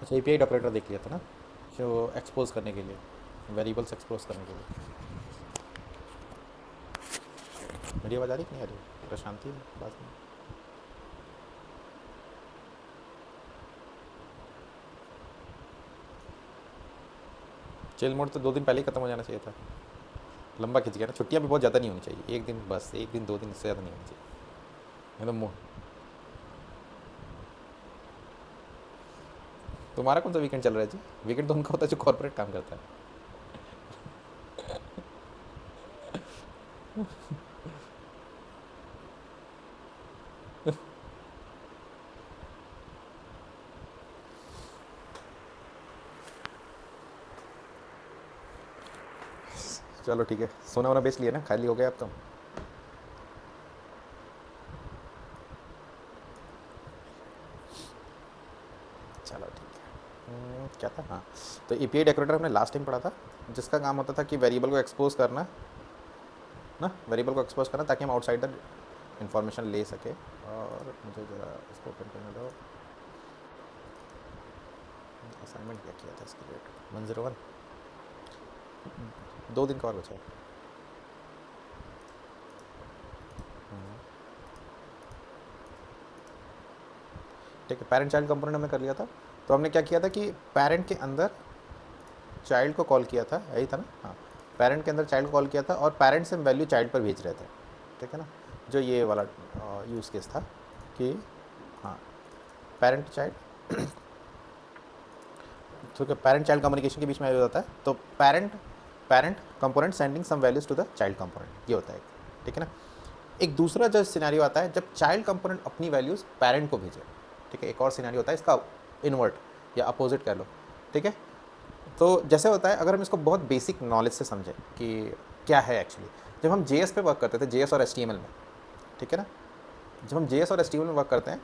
अच्छा API decorator देख लिया था ना, जो एक्सपोज करने के लिए, वेरिएबल्स एक्सपोज करने के लिए। मेरी आवाज़ आ रही कि नहीं आ रही? प्रशांति है बात में। चिल मोड तो 2 दिन पहले ही ख़त्म हो जाना चाहिए था। लंबा खिंच गया ना। छुट्टियाँ भी बहुत ज़्यादा नहीं होनी चाहिए, 1 दिन बस, 1 दिन 2 दिन इससे ज़्यादा नहीं होनी चाहिए एकदम। तुम्हारा कौन सा वीकेंड चल रहा है जी? वीकेंड तो उनका होता है जो कॉर्पोरेट काम करता है। चलो ठीक है, सोना वोना बेच लिया ना, खाली हो गया अब तो। चलो ठीक है। क्या था, हाँ। तो एपीआई डेकोरेटर हमने लास्ट टाइम पढ़ा था, जिसका काम होता था कि वेरिएबल को एक्सपोज करना ना, वेरिएबल को एक्सपोज करना ताकि हम आउटसाइडर इन्फॉर्मेशन ले सके। और मुझे ज़रा इसको ओपन करने दो। असाइनमेंट क्या किया था इसके लिए? 101। 2 दिन का और बचा है। ठीक है, पेरेंट चाइल्ड कंपोनेंट हमने कर लिया था। तो हमने क्या किया था कि पेरेंट के अंदर चाइल्ड को कॉल किया था, यही था ना, हाँ। पेरेंट के अंदर चाइल्ड को कॉल किया था और पेरेंट से हम वैल्यू चाइल्ड पर भेज रहे थे, ठीक है ना। जो ये वाला यूज़ केस था कि हाँ, पेरेंट चाइल्ड, तो क्या पेरेंट चाइल्ड कम्युनिकेशन के बीच में हो जाता है, तो parent parent component sending some values to the child component, ये होता है, ठीक है ना। एक दूसरा जो सिनेरियो आता है जब चाइल्ड कंपोनेंट अपनी वैल्यूज़ पेरेंट को भेजे, ठीक है। एक और सिनेरियो होता है इसका इन्वर्ट या अपोजिट कह लो, ठीक है। तो जैसे होता है, अगर हम इसको बहुत बेसिक नॉलेज से समझें कि क्या है एक्चुअली, जब हम जेएस पे वर्क करते थे, जेएस और एचटीएमएल में, ठीक है ना। जब हम जेएस और एचटीएमएल में वर्क करते हैं,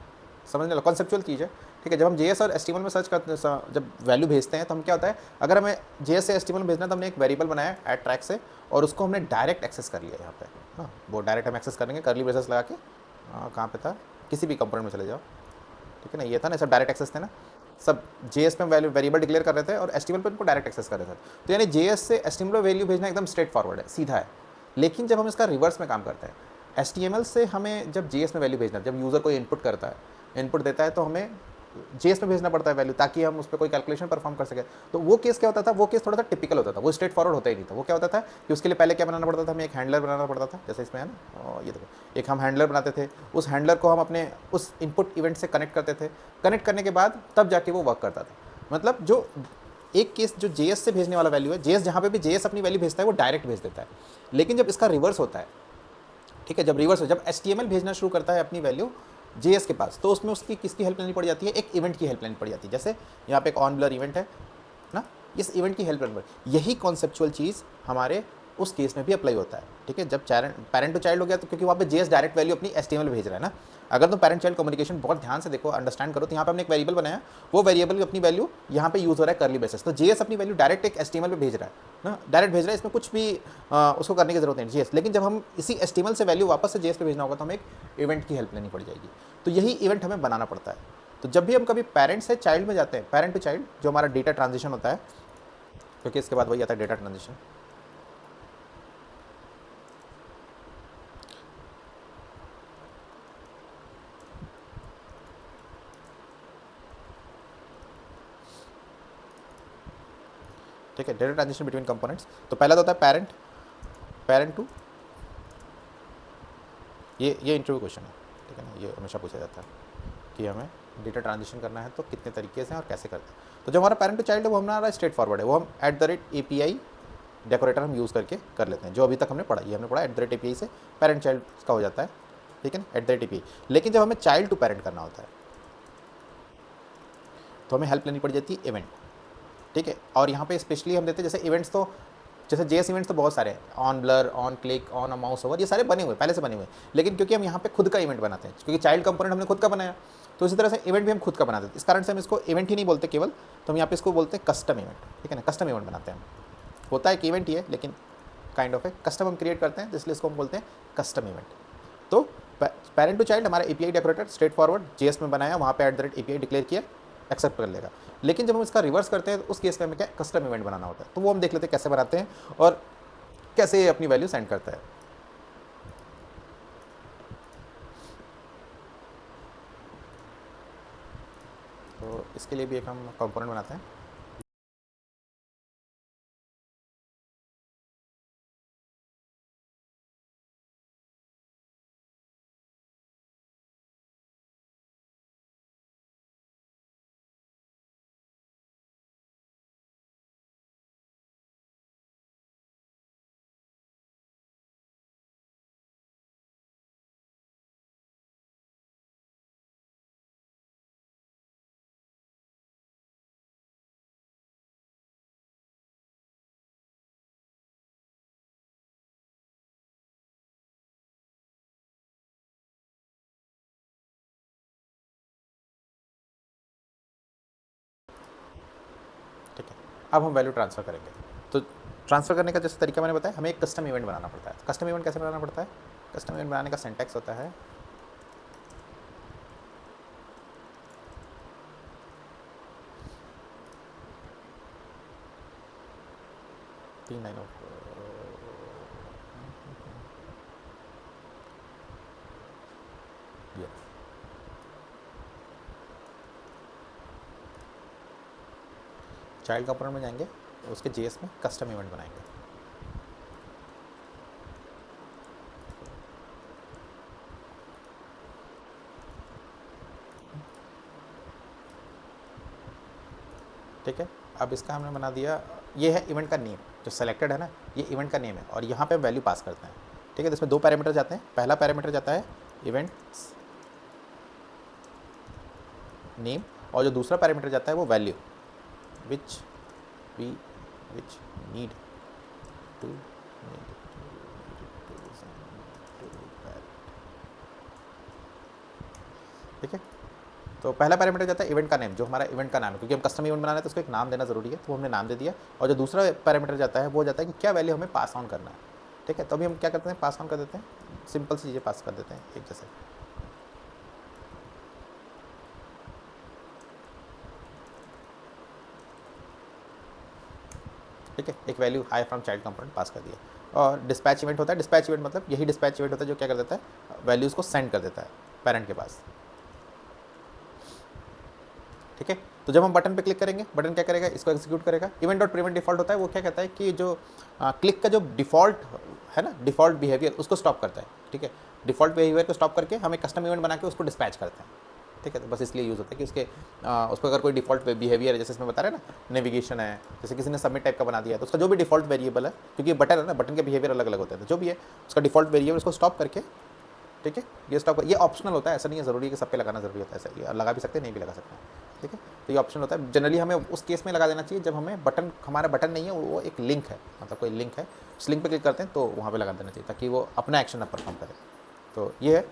समझने लो कॉन्सेप्चुअल चीज़ है, ठीक है। जब हम जेएस और एचटीएमएल में सर्च करते हैं, जब वैल्यू भेजते हैं, तो हम क्या होता है, अगर हमें जेएस से एचटीएमएल में भेजना है तो हमने एक वेरिएबल बनाया ऐड ट्रैक से, और उसको हमने डायरेक्ट एक्सेस कर लिया यहाँ पे। हाँ, वो डायरेक्ट हम एक्सेस करेंगे, करली ब्रेसेस लगा के। कहाँ पे था, किसी भी कंपोनेंट में चले जाओ, ठीक है ना। ये था ना, सब डायरेक्ट एक्सेस थे ना, सब जेएस पे वैल्यू वेरिएबल डिक्लेयर कर रहे थे और एचटीएमएल पे उनको डायरेक्ट एक्सेस कर रहे थे। तो यानी जेएस से एचटीएमएल पे वैल्यू भेजना एकदम स्ट्रेट फॉरवर्ड है, सीधा है। लेकिन जब हम इसका रिवर्स में काम करते हैं, एचटीएमएल से हमें जब जेएस में वैल्यू भेजना, जब यूज़र कोई इनपुट करता है, इनपुट देता है, तो हमें जेएस में भेजना पड़ता है वैल्यू, ताकि हम उस पर कोई कैलकुलेशन परफॉर्म कर सके। तो वो केस क्या होता था, वो केस थोड़ा सा टिपिकल होता था, वो स्ट्रेट फॉरवर्ड होता ही नहीं था। वो क्या होता था कि उसके लिए पहले क्या बनाना पड़ता था, हमें एक हैंडलर बनाना पड़ता था, जैसे इसमें है ना, और ये देखो, एक हम हैंडलर बनाते थे। उस हैंडलर को हम अपने उस इनपुट इवेंट से कनेक्ट करते थे। कनेक्ट करने के बाद तब जाके वो वर्क करता था। मतलब जो एक केस जो जेएस से भेजने वाला वैल्यू है, जेएस जहाँ पे भी जेएस अपनी वैल्यू भेजता है वो डायरेक्ट भेज देता है। लेकिन जब इसका रिवर्स होता है, ठीक है, जब रिवर्स हो, जब एचटीएमएल भेजना शुरू करता है अपनी वैल्यू जेएस के पास, तो उसमें उसकी किसकी हेल्प लेनी पड़ जाती है, एक इवेंट की हेल्प लेनी पड़ जाती है। जैसे यहाँ पे एक ऑन ब्लर इवेंट है ना, इस इवेंट की हेल्प लेनी पड़, यही कॉन्सेप्चुअल चीज़ हमारे उस केस में भी अप्लाई होता है, ठीक है। जब पेरेंट टू चाइल्ड हो गया, तो क्योंकि वहाँ पे जेएस डायरेक्ट वैल्यू अपनी एचटीएमएल भेज रहा है ना। अगर तुम पेरेंट चाइल्ड कम्युनिकेशन बहुत ध्यान से देखो, अंडरस्टैंड करो, तो यहाँ पे हमने एक वेरिएबल बनाया, वो वेरिएबल की अपनी वैल्यू यहाँ पे यूज़ हो रहा है करली ब्रेसेस, तो जेएस अपनी वैल्यू डायरेक्ट एक एचटीएमएल पे भेज रहा है ना, डायरेक्ट भेज रहा है, इसमें कुछ भी उसको करने की जरूरत नहीं जेएस। लेकिन जब हम इसी एचटीएमएल से वैल्यू वापस से जेएस पे भेजना होगा, तो हमें एक इवेंट की हेल्प लेनी पड़ जाएगी। तो यही इवेंट हमें बनाना पड़ता है। तो जब भी हम कभी पेरेंट से चाइल्ड में जाते हैं, पेरेंट टू चाइल्ड जो हमारा डेटा ट्रांजिशन होता है, क्योंकि इसके बाद वही आता है डेटा ट्रांजिशन, ठीक है, डेटा ट्रांजिशन बिटवीन कंपोनेंट्स। तो पहला तो होता है पेरेंट, पेरेंट टू, ये इंटरव्यू क्वेश्चन है, ठीक है ना, ये हमेशा पूछा जाता है कि हमें डेटा ट्रांजिशन करना है तो कितने तरीके से और कैसे करते हैं। तो जो हमारा पेरेंट टू चाइल्ड है वो हमारा स्ट्रेट फॉरवर्ड है, वो हम @API डेकोरेटर हम यूज़ करके कर लेते हैं। जो अभी तक हमने पढ़ा, ये हमने पढ़ा @API से पेरेंट चाइल्ड का हो जाता है, ठीक है ना, @API। लेकिन जब हमें चाइल्ड टू पेरेंट करना होता है, तो हमें हेल्प लेनी पड़ जाती है इवेंट, ठीक है। और यहाँ पे स्पेशली हम देते हैं, जैसे इवेंट्स, तो जैसे जेएस इवेंट्स तो बहुत सारे हैं, on blur, on click, on a mouse over, ये सारे बने हुए, पहले से बने हुए। लेकिन क्योंकि हम यहाँ पे खुद का इवेंट बनाते हैं, क्योंकि चाइल्ड कंपोनेंट हमने खुद का बनाया, तो इसी तरह से इवेंट भी हम खुद का बनाते हैं। इस कारण से हम इसको इवेंट ही नहीं बोलते केवल, तो हम यहाँ पे इसको बोलते हैं कस्टम इवेंट, ठीक है ना। कस्टम इवेंट बनाते हैं हम, होता है कि इवेंट ही है, लेकिन काइंड ऑफ है कस्टम हम क्रिएट करते हैं, तो इसलिए इसको हम बोलते हैं कस्टम इवेंट। तो पेरेंट टू चाइल्ड हमारा API decorator straight forward JS में बनाया, वहाँ पे @API डिक्लेयर किया, एक्सेप्ट कर लेगा। लेकिन जब हम इसका रिवर्स करते हैं तो उस केस में हमें क्या कस्टम इवेंट बनाना होता है। तो वो हम देख लेते हैं कैसे बनाते हैं और कैसे ये अपनी वैल्यू सेंड करता है। तो इसके लिए भी एक हम कंपोनेंट बनाते हैं। ठीक है, अब हम वैल्यू ट्रांसफ़र करेंगे। तो ट्रांसफ़र करने का जैसे तरीका मैंने बताया, हमें एक कस्टम इवेंट बनाना पड़ता है। कस्टम इवेंट कैसे बनाना पड़ता है? कस्टम इवेंट बनाने का सिंटैक्स होता है तीन लाइनों ये चाइल्ड कंपोनेंट में जाएंगे, उसके जेएस में कस्टम इवेंट बनाएंगे। ठीक है, अब इसका हमने बना दिया, ये है इवेंट का नेम जो सेलेक्टेड है ना, ये इवेंट का नेम है और यहाँ पे वैल्यू पास करते हैं। ठीक है, तो इसमें दो पैरामीटर जाते हैं। पहला पैरामीटर जाता है इवेंट नेम और जो दूसरा पैरामीटर जाता है वो value which we which need to ठीक है। तो पहला पैरामीटर जाता है इवेंट का नेम, जो हमारा इवेंट का नाम है, क्योंकि हम कस्टम इवेंट बनाना है तो उसको एक नाम देना जरूरी है, तो हमने नाम दे दिया। और जो दूसरा पैरामीटर जाता है वो जाता है कि क्या वैल्यू हमें पास ऑन करना है। ठीक है, तो अभी हम क्या करते हैं, पास ऑन कर देते हैं, सिंपल सी चीज़ें पास कर देते हैं एक जैसे। ठीक है, एक value high from child component pass कर दिया। और डिस्पैच इवेंट होता है, डिस्पैच इवेंट मतलब यही डिस्पैच इवेंट होता है जो क्या कर देता है, वैल्यूज़ को सेंड कर देता है पेरेंट के पास। ठीक है, तो जब हम बटन पे क्लिक करेंगे, बटन क्या करेगा, इसको एग्जीक्यूट करेगा। इवेंट डॉट प्रिवेंट डिफॉल्ट होता है, वो क्या कहता है कि जो क्लिक का जो डिफॉल्ट है ना, डिफॉल्ट बिहेवियर, उसको स्टॉप करता है। ठीक है, डिफॉल्ट बिहेवियर को स्टॉप करके हम एक कस्टम इवेंट बना के उसको डिस्पैच करते हैं। ठीक है, तो बस इसलिए यूज़ होता है कि उसके उस पर अगर कोई डिफॉल्ट बिहेवियर है, जैसे इसमें बता रहे हैं ना, नेविगेशन है, जैसे किसी ने सबमिट टाइप का बना दिया है, तो उसका जो भी डिफॉल्ट वेरिएबल है, क्योंकि बटन है ना, बटन के बिहेवियर अलग अलग होते हैं, तो जो भी है उसका डिफॉल्ट वेरिएबल उसको स्टॉप करके, ठीक है, ये स्टॉप, ये ऑप्शनल होता है, ऐसा नहीं है ज़रूरी है कि सब पे लगाना ज़रूरी होता है, ऐसा ये लगा भी सकते हैं, नहीं भी लगा सकते हैं। ठीक है, तो ये ऑप्शन होता है। जनरली हमें उस केस में लगा देना चाहिए जब हमें बटन, हमारा बटन नहीं है, वो एक लिंक है, मतलब कोई लिंक है, उस लिंक पे क्लिक करते हैं तो वहाँ पे लगा देना चाहिए, ताकि वो अपना एक्शन ना परफॉर्म करे। तो ये है,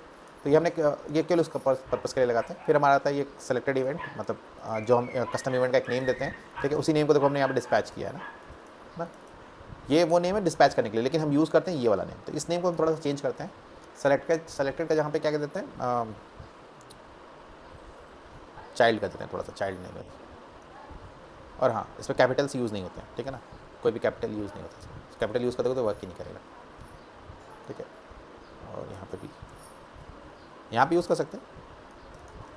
तो ये हमने ये केवल उसका पर्पज़ के लिए लगाते हैं। फिर हमारा आता है ये सेलेक्टेड इवेंट, मतलब जो हम कस्टम इवेंट का एक नेम देते हैं। ठीक है, उसी नेम को देखो हमने यहाँ पे डिस्पैच किया है ना, ये वो नेम है डिस्पैच करने के लिए, लेकिन हम यूज़ करते हैं ये वाला नेम। तो इस नेम को हम थोड़ा सा चेंज करते हैं, सेलेक्टेड का जहाँ पे क्या कर देते हैं, चाइल्ड कर देते हैं, थोड़ा सा चाइल्ड नेम है। और हाँ, इसमें कैपिटल्स यूज़ नहीं होते हैं। ठीक है ना, कोई भी कैपिटल यूज़ नहीं होता, कैपिटल यूज़ करोगे तो वर्क ही नहीं करेगा। ठीक है, और यहाँ पे यूज़ कर सकते हैं,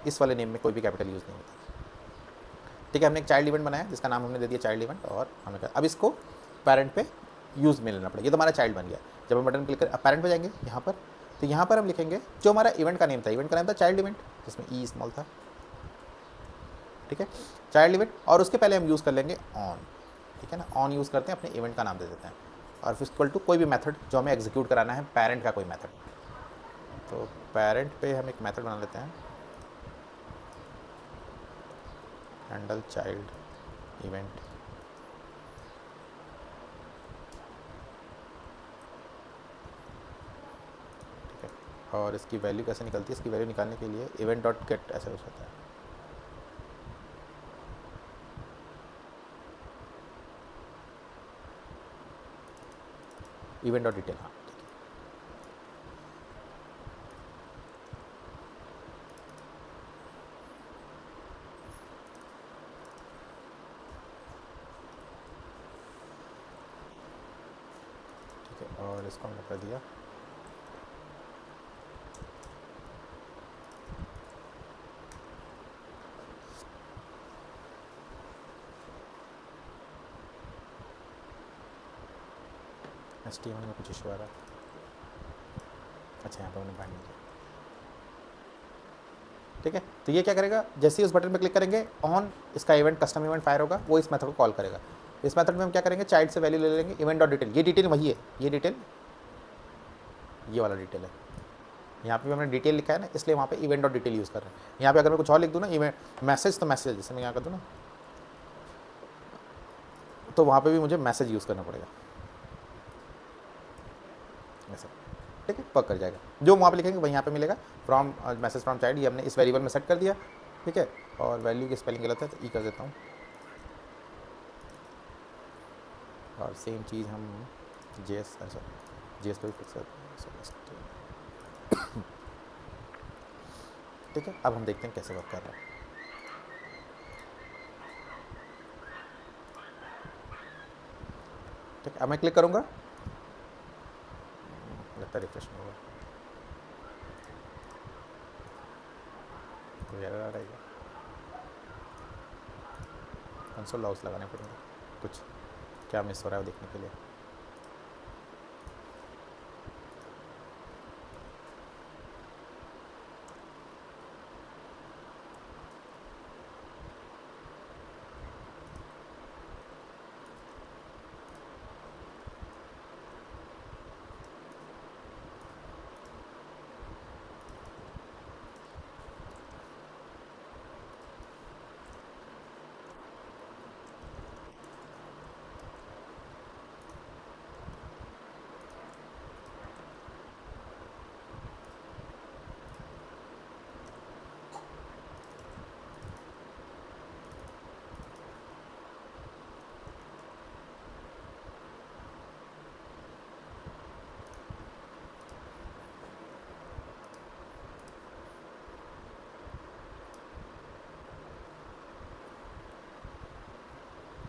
इस वाले नेम में कोई भी कैपिटल यूज़ नहीं होता। ठीक है, हमने एक चाइल्ड इवेंट बनाया जिसका नाम हमने दे दिया चाइल्ड इवेंट, और हमें अब इसको पेरेंट पे यूज़ में लेना पड़ेगा। ये तो हमारा चाइल्ड बन गया। जब हम बटन क्लिक कर पेरेंट पे जाएंगे यहाँ पर, तो यहाँ पर हम लिखेंगे जो हमारा इवेंट का नेम था, इवेंट का नाम था चाइल्ड इवेंट, जिसमें ई स्मॉल था। ठीक है, चाइल्ड इवेंट, और उसके पहले हम यूज़ कर लेंगे ऑन। ठीक है ना, ऑन यूज़ करते हैं, अपने इवेंट का नाम दे देते हैं, और फिर इक्वल टू कोई भी मेथड जो हमें एग्जीक्यूट कराना है, पेरेंट का कोई मेथड। तो पेरेंट पे हम एक मेथड बना लेते हैं, हैंडल चाइल्ड इवेंट। ठीक है, और इसकी वैल्यू कैसे निकलती है, इसकी वैल्यू निकालने के लिए इवेंट डॉट गेट ऐसे कुछ होता है। इवेंट डॉट डिटेल, हाँ ठीक है। और इसको हमने कर दिया HTML में कुछ इशू आ रहा है। अच्छा, यहाँ पर हमने बाइंड नहीं किया। ठीक है, तो ये क्या करेगा, जैसे ही उस बटन पर क्लिक करेंगे ऑन इसका इवेंट कस्टम इवेंट फायर होगा, वो इस मेथड को कॉल करेगा। इस मेथड में हम क्या करेंगे, चाइल्ड से वैल्यू ले लेंगे इवेंट डॉट डिटेल। ये डिटेल वही है, ये डिटेल ये वाला डिटेल है। यहाँ पे भी हमने डिटेल लिखा है ना, इसलिए वहाँ पे इवेंट डॉट डिटेल यूज़ कर रहे हैं। यहाँ पे अगर मैं कुछ और लिख दूँ ना, इवेंट मैसेज, तो मैसेज जैसे मैं यहाँ कर दूँ ना, तो वहाँ पे भी मुझे मैसेज यूज़ करना पड़ेगा ऐसा। ठीक है, पक कर जाएगा। जो वहाँ पे लिखेंगे वही यहाँ पे मिलेगा, फ्रॉम मैसेज फ्रॉम चाइल्ड। ये हमने इस वेरिएबल में सेट कर दिया। ठीक है, और वैल्यू की स्पेलिंग गलत है तो ई कर देता हूँ। और सेम चीज़ हम जेएस, अच्छा जेएस पे भी फिक्स करते हैं। ठीक है, अब हम देखते हैं कैसे वर्क कर रहा है। ठीक है, अब मैं क्लिक करूँगा, लगता है रिफ्रेश नहीं होगा, कोई एरर आ रहा है। कंसोल लॉग्स लगाने पड़ेंगे, कुछ क्या मिस हो रहा है वो देखने के लिए।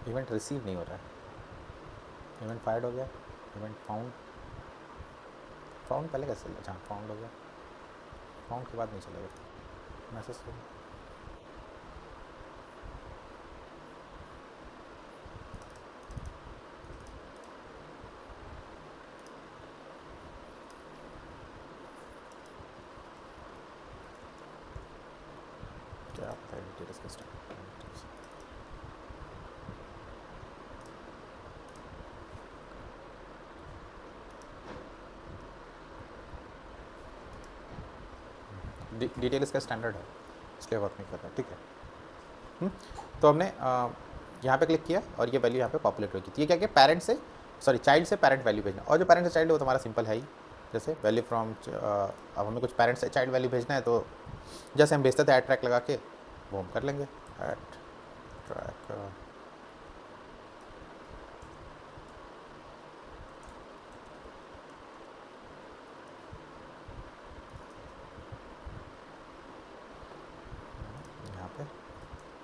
इवेंट रिसीव नहीं हो रहा है, इवेंट फायर्ड हो गया, इवेंट फाउंड पहले कैसे चलेगा? अच्छा, फाउंड हो गया, फाउंड के बाद नहीं चलेगा मैसेज को। क्या पता है डिटेल्स का स्टार्ट। डिटेल इसका स्टैंडर्ड है इसलिए वर्क नहीं कर रहा है। ठीक है, तो हमने यहाँ पे क्लिक किया और ये वैल्यू यहाँ पे पॉपुलेट होगी। तो ये क्या किया, पेरेंट से चाइल्ड से पेरेंट वैल्यू भेजना, और जो पेरेंट से चाइल्ड है वो तुम्हारा सिंपल है ही, जैसे वैल्यू फ्रॉम अब हमें कुछ पेरेंट से चाइल्ड वैल्यू भेजना है तो जैसे हम भेजते थे ऐड ट्रैक लगा के वो हम कर लेंगे। ऐड ट्रैक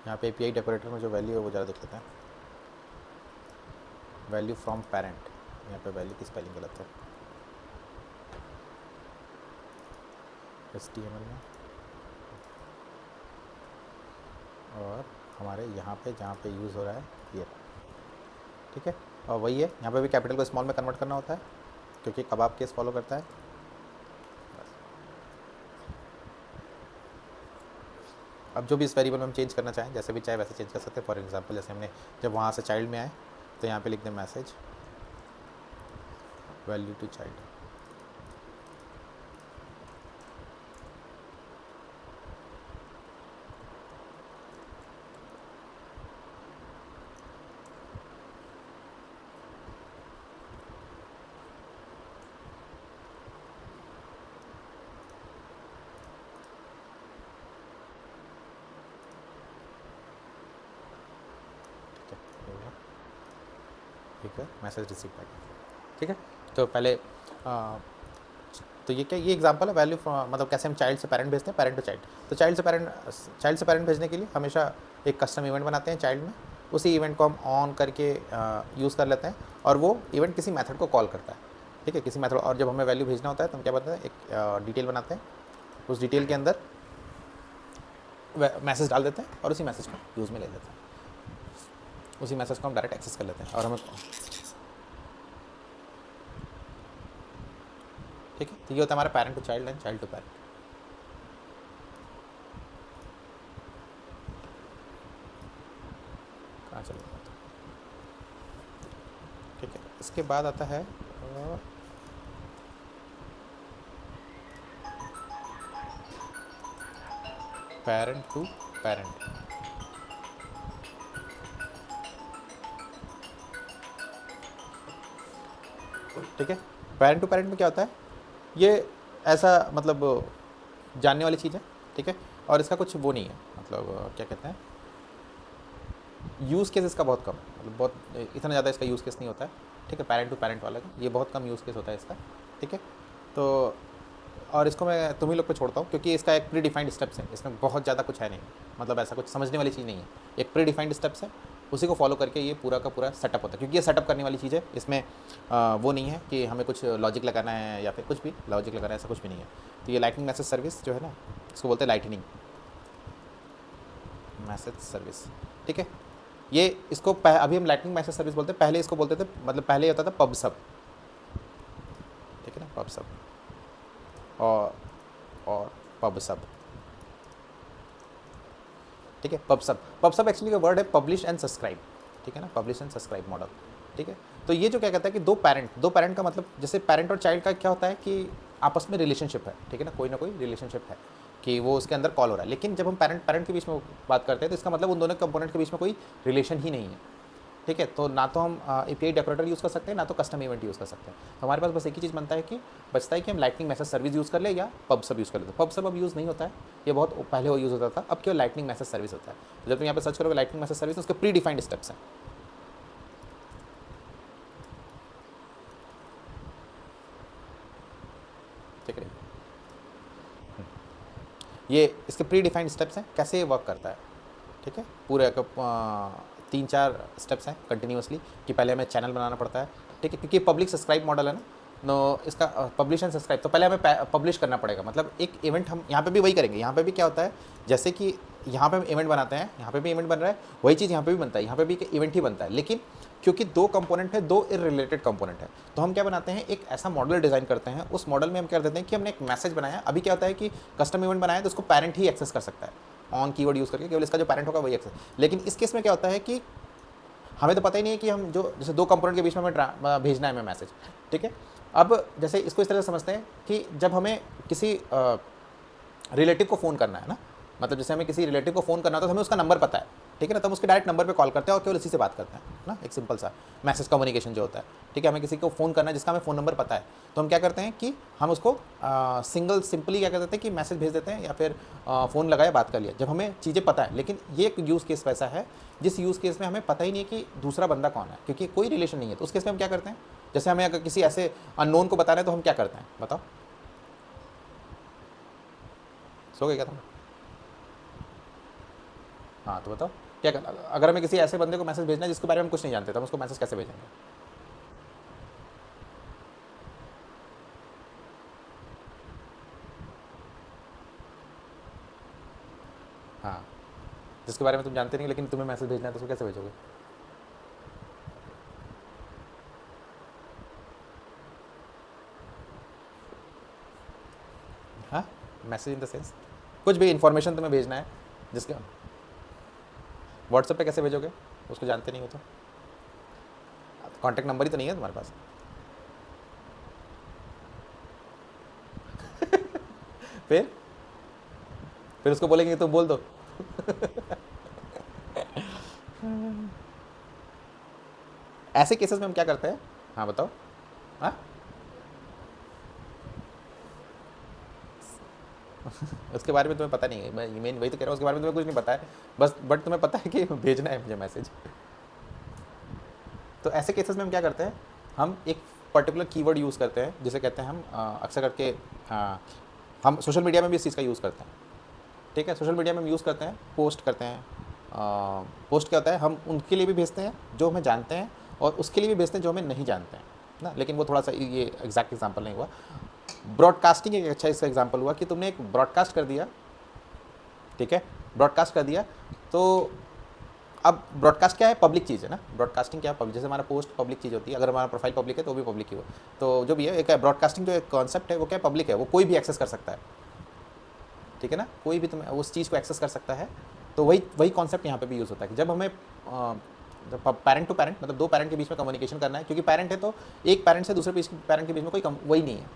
यहाँ पे API डेकोरेटर में जो वैल्यू है वो ज़रा देख लेते हैं। वैल्यू फ्रॉम पेरेंट, यहाँ पे वैल्यू की स्पेलिंग गलत है HTML में, और हमारे यहाँ पे जहाँ पे यूज़ हो रहा है ये। ठीक है, और वही है, यहाँ पे भी कैपिटल को स्मॉल में कन्वर्ट करना होता है क्योंकि कबाब केस फॉलो करता है। अब जो भी इस वेरिएबल में हम चेंज करना चाहें, जैसे भी चाहे वैसे चेंज कर सकते हैं। फॉर एग्जांपल जैसे हमने जब वहाँ से चाइल्ड में आए तो यहाँ पे लिख दें मैसेज वैल्यू टू चाइल्ड। ठीक है, मैसेज रिसीव कर। ठीक है, तो पहले तो ये क्या, ये एग्जांपल है वैल्यू मतलब कैसे हम चाइल्ड से पेरेंट भेजते हैं, पेरेंट टू चाइल्ड। तो चाइल्ड से पेरेंट भेजने के लिए हमेशा एक कस्टम इवेंट बनाते हैं चाइल्ड में, उसी इवेंट को हम ऑन करके यूज़ कर लेते हैं और वो इवेंट किसी मेथड को कॉल करता है। ठीक ठीक है, किसी मेथड। और जब हमें वैल्यू भेजना होता है तो हम क्या बताते हैं, एक डिटेल बनाते हैं, उस डिटेल के अंदर मैसेज डाल देते हैं और उसी मैसेज को यूज़ में ले लेते हैं, उसी मैसेज को हम डायरेक्ट एक्सेस कर लेते हैं और हमें, ठीक है। तो ये होता है हमारा parent to child and child to parent. कहाँ चले गए? ठीक है, इसके बाद आता है पैरेंट टू पैरेंट। ठीक है, पैरेंट टू पैरेंट में क्या होता है, ये ऐसा मतलब जानने वाली चीज़ है, ठीक है। और इसका कुछ वो नहीं है, मतलब क्या कहते हैं, यूज़ केस इसका बहुत कम है, मतलब बहुत इतना ज़्यादा इसका यूज़ केस नहीं होता है, ठीक है। पैरेंट टू पैरेंट वाला का ये बहुत कम यूज़ केस होता है इसका, ठीक है। तो और इसको मैं तुम ही लोग पे छोड़ता हूँ, क्योंकि इसका एक प्री डिफाइंड स्टेप्स है, इसमें बहुत ज़्यादा कुछ है नहीं, मतलब ऐसा कुछ समझने वाली चीज़ नहीं है। एक प्री डिफाइंड स्टेप्स है, उसी को फॉलो करके ये पूरा का पूरा सेटअप होता है, क्योंकि ये सेटअप करने वाली चीज़ है, इसमें वो नहीं है कि हमें कुछ लॉजिक लगाना है या फिर कुछ भी लॉजिक लगाना है, ऐसा कुछ भी नहीं है। तो ये लाइटनिंग मैसेज सर्विस जो है ना, इसको बोलते हैं लाइटनिंग मैसेज सर्विस, ठीक है। ये इसको अभी हम लाइटनिंग मैसेज सर्विस बोलते हैं, पहले इसको बोलते थे, मतलब पहले होता था पब सब, ठीक है ना, पब सब और पब सब, ठीक है। पब सब एक्चुअली का वर्ड है पब्लिश एंड सब्सक्राइब, ठीक है ना, पब्लिश एंड सब्सक्राइब मॉडल, ठीक है। तो ये जो क्या कहता है कि दो पैरेंट का मतलब, जैसे पैरेंट और चाइल्ड का क्या होता है कि आपस में रिलेशनशिप है, ठीक है ना, कोई ना कोई रिलेशनशिप है कि वो उसके अंदर कॉल हो रहा है। लेकिन जब हम पैरेंट के बीच में बात करते हैं तो इसका मतलब उन दोनों कंपोनेंट के बीच में कोई रिलेशन ही नहीं है, ठीक है। तो ना तो हम API डेकोरेटर यूज़ कर सकते हैं, ना तो कस्टम इवेंट यूज़ कर सकते हैं। तो हमारे पास बस एक ही चीज़ बचता है कि हम लाइटनिंग मैसेज सर्विस यूज़ कर ले या पब सब यूज़ कर लेते हैं। पब सब अब यूज़ नहीं होता है, ये बहुत पहले वो यूज़ होता था, अब केवल लाइटनिंग मैसेज सर्विस होता है। तो जब तुम यहाँ पे सर्च करोगे लाइटनिंग मैसेज सर्विस, उसके प्री डिफाइंड स्टेप्स हैं, ठीक है। ये इसके प्री डिफाइंड स्टेप्स हैं, कैसे ये वर्क करता है, ठीक है। पूरे 3-4 स्टेप्स हैं कंटिन्यूसली, कि पहले हमें चैनल बनाना पड़ता है, ठीक है, क्योंकि पब्लिक सब्सक्राइब मॉडल है ना, नो इसका पब्लिश एंड सब्सक्राइब। तो पहले हमें पब्लिश करना पड़ेगा, मतलब एक इवेंट हम यहाँ पे भी वही करेंगे। यहाँ पे भी क्या होता है, जैसे कि यहाँ पे हम इवेंट बनाते हैं, यहाँ पे भी इवेंट बन रहा है, वही चीज़ यहाँ पे भी बनता है, यहाँ पे भी इवेंट ही बनता है। लेकिन क्योंकि दो कंपोनेंट है, दो इररिलेटेड कंपोनेंट है, तो हम क्या बनाते हैं, एक ऐसा मॉडल डिज़ाइन करते हैं। उस मॉडल में हम क्या करते हैं कि हमने एक मैसेज बनाया। अभी क्या होता है कि कस्टम इवेंट बनाया तो उसको पैरेंट ही एक्सेस कर सकता है, ऑन कीवर्ड यूज़ करके, केवल इसका जो पैरेंट होगा वही एक्सेस। लेकिन इस केस में क्या होता है कि हमें तो पता ही नहीं है कि हम जो जैसे दो कंपोनेंट के बीच में हमें भेजना है हमें मैसेज, ठीक है। अब जैसे इसको इस तरह से समझते हैं कि जब हमें किसी रिलेटिव को फ़ोन करना है ना, मतलब जैसे हमें किसी रिलेटिव को फ़ोन करना है तो हमें उसका नंबर पता है, ठीक है ना, तो हम उसके डायरेक्ट नंबर पे कॉल करते हैं और केवल इसी से बात करते हैं ना, एक सिंपल सा मैसेज कम्युनिकेशन जो होता है, ठीक है। हमें किसी को फ़ोन करना है जिसका हमें फ़ोन नंबर पता है, तो हम क्या करते हैं कि हम उसको सिंपली क्या कर देते हैं कि मैसेज भेज देते हैं या फिर फ़ोन लगाया, बात कर लिया, जब हमें चीज़ें पता है। लेकिन ये एक यूज़ केस वैसा है जिस यूज़ केस में हमें पता ही नहीं है कि दूसरा बंदा कौन है, क्योंकि कोई रिलेशन नहीं है। तो उस केस में हम क्या करते हैं, जैसे हमें अगर किसी ऐसे अननोन को बताना है तो हम क्या करते हैं, बताओ, सो गए क्या तुम? हाँ तो बताओ क्या करना, अगर हमें किसी ऐसे बंदे को मैसेज भेजना है जिसके बारे में हम कुछ नहीं जानते तो हम उसको मैसेज कैसे भेजेंगे? हाँ, जिसके बारे में तुम जानते नहीं लेकिन तुम्हें मैसेज भेजना है तो उसको कैसे भेजोगे? हाँ, मैसेज इन द सेंस कुछ भी इन्फॉर्मेशन तुम्हें भेजना है जिसके व्हाट्सएप पे कैसे भेजोगे, उसको जानते नहीं हो तो कॉन्टैक्ट नंबर ही तो नहीं है तुम्हारे पास। फिर फिर उसको बोलेंगे तो बोल दो। ऐसे केसेस में हम क्या करते हैं, हाँ बताओ। हाँ उसके बारे में तुम्हें पता नहीं है, मैं वही तो कह रहा हूँ, उसके बारे में तुम्हें कुछ नहीं पता है, बस बट तुम्हें पता है कि भेजना है मुझे मैसेज। तो ऐसे केसेस में हम क्या करते हैं, हम एक पर्टिकुलर कीवर्ड यूज़ करते हैं जिसे कहते हैं हम अक्सर करके हम सोशल मीडिया में भी इस चीज़ का यूज़ करते हैं, ठीक है। सोशल मीडिया में हम यूज़ करते हैं, पोस्ट करते हैं। पोस्ट क्या होता है, हम उनके लिए भी भेजते हैं जो हमें जानते हैं और उसके लिए भी भेजते हैं जो हमें नहीं जानते हैं, ना, लेकिन वो थोड़ा सा ये एग्जैक्ट एग्जाम्पल नहीं हुआ। ब्रॉडकास्टिंग एक अच्छा इसका एग्जाम्पल हुआ कि तुमने एक ब्रॉडकास्ट कर दिया, ठीक है, ब्रॉडकास्ट कर दिया, तो अब ब्रॉडकास्ट क्या है, पब्लिक चीज़ है ना, ब्रॉडकास्टिंग क्या है, पब्लिक, जैसे हमारा पोस्ट पब्लिक चीज़ होती है, अगर हमारा प्रोफाइल पब्लिक है तो भी पब्लिक ही हो, तो जो भी है एक ब्रॉडकास्टिंग जो एक कॉन्सेप्ट है वो क्या है, पब्लिक है, वो कोई भी एक्सेस कर सकता है, ठीक है ना, कोई भी तुम्हें उस चीज़ को एक्सेस कर सकता है। तो वही कॉन्सेप्ट यहाँ पे भी यूज़ होता है कि जब हमें पेरेंट टू पेरेंट, मतलब दो पेरेंट के बीच में कम्युनिकेशन करना है, क्योंकि पेरेंट है तो एक पेरेंट से दूसरे पेरेंट के बीच में कोई वही नहीं है,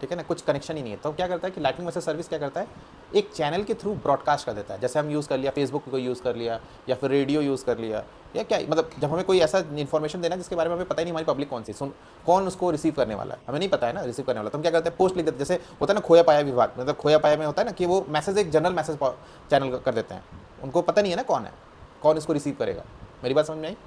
ठीक है ना, कुछ कनेक्शन ही नहीं है, तो क्या करता है कि लाइटनिंग मैसेज सर्विस क्या करता है, एक चैनल के थ्रू ब्रॉडकास्ट कर देता है। जैसे हम यूज़ कर लिया फेसबुक को यूज़ कर लिया, या फिर रेडियो यूज़ कर लिया, या क्या, मतलब जब हमें कोई ऐसा इन्फॉर्मेशन देना है जिसके बारे में हमें पता ही नहीं हमारी पब्लिक कौन सी कौन उसको रिसीव करने वाला है, हमें नहीं पता है ना रिसीव करने वाला, तो हम क्या करते हैं, पोस्ट लिख देते हैं। जैसे होता है ना खोया पाया विभाग, मतलब खोया पाया में होता है ना कि वो मैसेज एक जनरल मैसेज चैनल कर देते हैं, उनको पता नहीं है ना कौन इसको रिसीव करेगा। मेरी बात समझ में आई?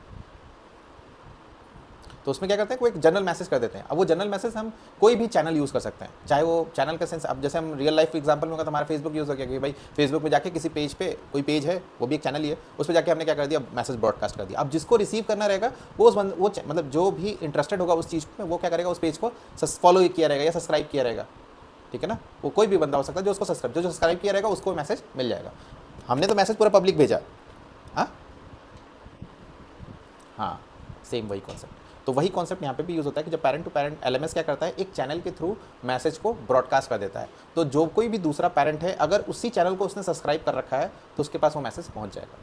तो उसमें क्या करते हैं, कोई एक जनरल मैसेज कर देते हैं। अब वो जनरल मैसेज हम कोई भी चैनल यूज़ कर सकते हैं, चाहे वो चैनल का सेंस, अब जैसे हम रियल लाइफ एग्जांपल में होगा तो हमारा फेसबुक यूज़ हो गया कि भाई फेसबुक में जाके किसी पेज पे, कोई पेज है वो भी एक चैनल ही है, उस पर जाके हमने क्या कर दिया, मैसेज ब्रॉडकास्ट कर दिया। अब जिसको रिसीव करना रहेगा वो मतलब जो भी इंटरेस्टेड होगा उस चीज़ में, वो क्या करेगा, उस पेज को फॉलो किया रहेगा या सब्सक्राइब किया रहेगा, ठीक है ना, वो कोई भी बंदा हो सकता है जो उसको सब्सक्राइब किया रहेगा उसको मैसेज मिल जाएगा। हमने तो मैसेज पूरा पब्लिक भेजा। हाँ, सेम वही कॉन्सेप्ट। तो वही कॉन्सेप्ट यहाँ पे भी यूज़ होता है कि जब पेरेंट टू पेरेंट एलएमएस क्या करता है, एक चैनल के थ्रू मैसेज को ब्रॉडकास्ट कर देता है, तो जो कोई भी दूसरा पेरेंट है अगर उसी चैनल को उसने सब्सक्राइब कर रखा है तो उसके पास वो मैसेज पहुँच जाएगा।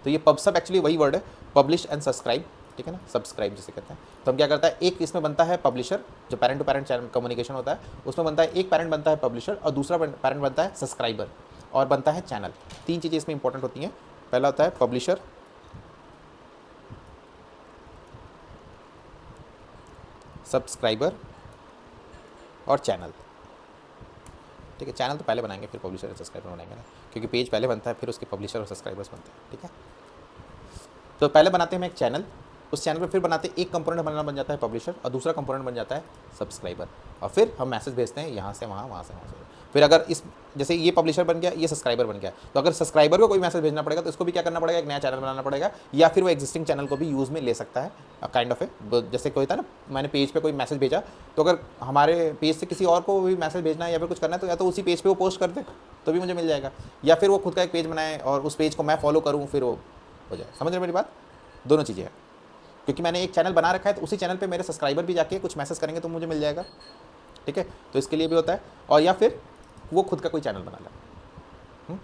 तो ये पबसब एक्चुअली वही वर्ड है, पब्लिश एंड सब्सक्राइब, ठीक है ना, सब्सक्राइब जिसे कहते हैं। तो हम क्या करता है, एक इसमें बनता है पब्लिशर, जो parent to parent channel communication होता है उसमें बनता है, एक पेरेंट बनता है पब्लिशर और दूसरा पेरेंट बनता है सब्सक्राइबर, और बनता है चैनल। तीन चीज़ें इसमें इंपॉर्टेंट होती हैं। पहला होता है पब्लिशर, सब्सक्राइबर और चैनल, ठीक है। चैनल तो पहले बनाएंगे फिर पब्लिशर और सब्सक्राइबर बनाएंगे ना, क्योंकि पेज पहले बनता है फिर उसके पब्लिशर और सब्सक्राइबर्स बनते हैं, ठीक है। तो पहले बनाते हैं हम एक चैनल, उस चैनल पर फिर बनाते हैं एक कंपोनेंट बनना बन जाता है पब्लिशर और दूसरा कंपोनेंट बन जाता है सब्सक्राइबर, और फिर हम मैसेज भेजते हैं यहाँ से वहाँ, वहाँ से वहाँ से। फिर अगर इस जैसे ये पब्लिशर बन गया, ये सब्सक्राइबर बन गया, तो अगर सब्सक्राइबर को कोई मैसेज भेजना पड़ेगा तो इसको भी क्या करना पड़ेगा, एक नया चैनल बनाना पड़ेगा, या फिर वो एग्जिस्टिंग चैनल को भी यूज़ में ले सकता है, काइंड ऑफ ए, जैसे कोई था ना, मैंने पेज पे कोई मैसेज भेजा, तो अगर हमारे पेज से किसी और को भी मैसेज भेजना है या फिर कुछ करना है तो या तो उसी पेज पे वो पोस्ट कर दे तो भी मुझे मिल जाएगा, या फिर वो खुद का एक पेज बनाए और उस पेज को मैं फॉलो करूँ फिर वो हो जाए। समझ रहे मेरी बात? दोनों चीज़ें हैं, क्योंकि मैंने एक चैनल बना रखा है तो उसी चैनल पे मेरे सब्सक्राइबर भी जाके कुछ मैसेज करेंगे तो मुझे मिल जाएगा, ठीक है। तो इसके लिए भी होता है, और या फिर वो खुद का कोई चैनल बना ले।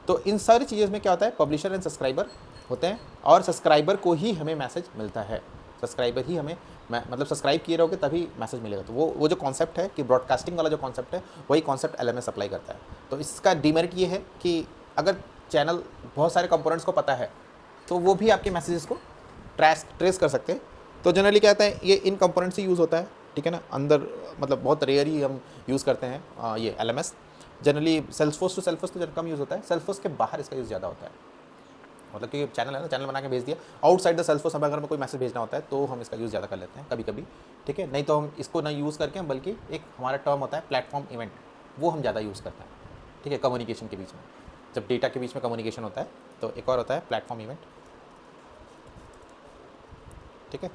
तो इन सारी चीज़ों में क्या होता है, पब्लिशर एंड सब्सक्राइबर होते हैं, और सब्सक्राइबर को ही हमें मैसेज मिलता है, सब्सक्राइबर ही हमें मतलब सब्सक्राइब किए रहोगे तभी मैसेज मिलेगा। तो वो जो कॉन्सेप्ट है कि ब्रॉडकास्टिंग वाला जो कॉन्सेप्ट है वही कॉन्सेप्ट एलएमएस अप्लाई करता है। तो इसका डिमेरिट ये है कि अगर चैनल बहुत सारे कंपोनेंट्स को पता है तो वो भी आपके मैसेजेस को ट्रेस कर सकते हैं। तो जनरली क्या होता है, ये इन कंपोनेंट्स से यूज़ होता है, ठीक है ना, अंदर मतलब बहुत रेयर ही हम यूज़ करते हैं ये एलएमएस। जनरली सेल्सफोर्स तो कम यूज़ होता है, सेल्सफोर्स के बाहर इसका यूज़ ज़्यादा होता है, मतलब कि चैनल है ना, चैनल बना के भेज दिया, आउटसाइड द सेल्सफोर्स हमें अगर कोई मैसेज भेजना होता है तो हम इसका यूज़ ज़्यादा कर लेते हैं कभी कभी, ठीक है। नहीं तो हम इसको ना यूज़ करके बल्कि एक हमारा टर्म होता है प्लेटफॉर्म इवेंट, वो हम ज़्यादा यूज़ करते हैं, ठीक है, कम्युनिकेशन के बीच में, जब डेटा के बीच में कम्युनिकेशन होता है तो एक और होता है प्लेटफॉर्म इवेंट, ठीक है।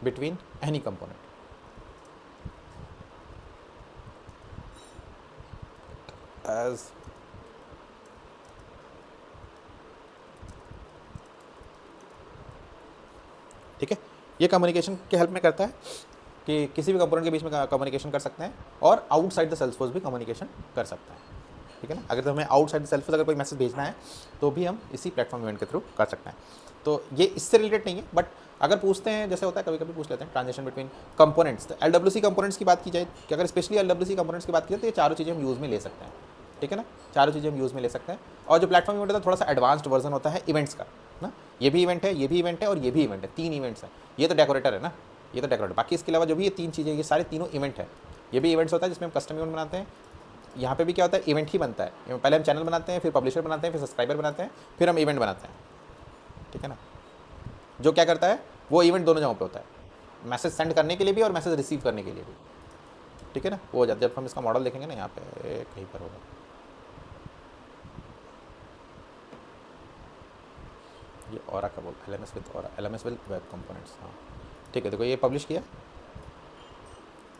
बिटवीन एनी कंपोनेंट एज ठीक है, ये कम्युनिकेशन के हेल्प में करता है कि किसी भी कंपोनेंट के बीच में कम्युनिकेशन कर सकते हैं, और आउटसाइड द सेल्सफोर्स भी कम्युनिकेशन कर सकते हैं, ठीक है ना। अगर तो हमें आउटसाइड द सेल्सफोर्स अगर कोई मैसेज भेजना है तो भी हम इसी प्लेटफॉर्म इवेंट के थ्रू कर सकते हैं। तो ये इससे रिलेटेड नहीं है, बट अगर पूछते हैं, जैसे होता है कभी कभी पूछ लेते हैं ट्रांजेक्शन बिटवीन कंपोनेंट्स, तो एलडब्ल्यूसी कंपोनेंट्स की बात की जाए कि अगर स्पेशली एलडब्ल्यूसी कंपोनेंट्स की बात की जाए तो ये चारों चीज़ें हम यूज़ में ले सकते हैं, ठीक है ना, चारों चीज़ें हम यूज़ में ले सकते हैं। और जो प्लेटफॉर्म इवेंट होता है थोड़ा सा एडवांस्ड वर्जन होता है इवेंट्स का ना, ये भी इवेंट है, ये भी इवेंट है और ये भी इवेंट है, 3 इवेंट्स हैं। ये तो डेकोरेटर है ना, ये तो डेकोरेटर, बाकी इसके अलावा जो भी ये 3 चीज़ें, ये सारे तीनों इवेंट है। ये भी इवेंट्स होता है जिसमें हम कस्टम इवेंट बनाते हैं, यहाँ पे भी क्या होता है, इवेंट ही बनता है, पहले हम चैनल बनाते हैं, फिर पब्लिशर बनाते हैं, फिर सब्सक्राइबर बनाते हैं, फिर हम इवेंट बनाते हैं, ठीक है ना। जो क्या करता है वो इवेंट दोनों जगहों पे होता है, मैसेज सेंड करने के लिए भी और मैसेज रिसीव करने के लिए भी, ठीक है ना। वो हो जाता है, जब हम इसका मॉडल देखेंगे ना यहाँ पे कहीं पर होगा, ये ऑरा का बोल LMS with aura, LMS with web components. हाँ ठीक है, देखो ये पब्लिश किया,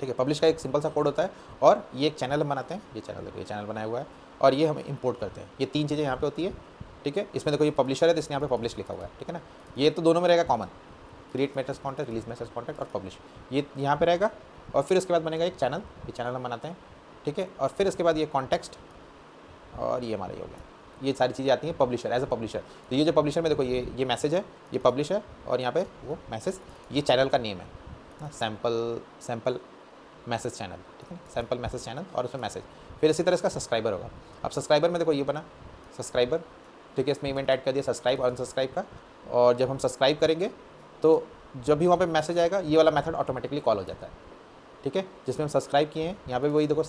ठीक है। पब्लिश का एक सिंपल सा कोड होता है और ये एक चैनल हम बनाते हैं, ये चैनल देखो, ये चैनल बनाया हुआ है और ये हम इंपोर्ट करते हैं। ये तीन चीज़ें यहाँ पे होती है, ठीक है। इसमें देखो ये पब्लिशर है तो इसने यहाँ पे पब्लिश लिखा हुआ है, ठीक है ना। ये तो दोनों में रहेगा common, create message contact, release message contact और पब्लिश, ये यहाँ पे रहेगा। और फिर उसके बाद बनेगा एक चैनल, ये चैनल हम बनाते हैं, ठीक है। और फिर उसके बाद ये कॉन्टेक्स्ट और ये हमारा ये हो गया, ये सारी चीज़ें आती हैं पब्लिशर, एज अ पब्लिशर। तो ये जो पब्लिशर में देखो ये मैसेज है, ये पब्लिश है और यहाँ पे वो मैसेज, ये चैनल का नेम है सैम्पल मैसेज चैनल, ठीक है, सैम्पल मैसेज चैनल और उसमें मैसेज। फिर इसी तरह इसका सब्सक्राइबर होगा। अब सब्सक्राइबर में देखो ये बना सब्सक्राइबर, ठीक है, इसमें इवेंट ऐड कर दिया सब्सक्राइब और अनसब्सक्राइब का। और जब हम सब्सक्राइब करेंगे तो जब भी वहाँ पे मैसेज आएगा ये वाला मेथड ऑटोमेटिकली कॉल हो जाता है, ठीक है, जिसमें हम सब्सक्राइब किए हैं। यहाँ पे वही देखो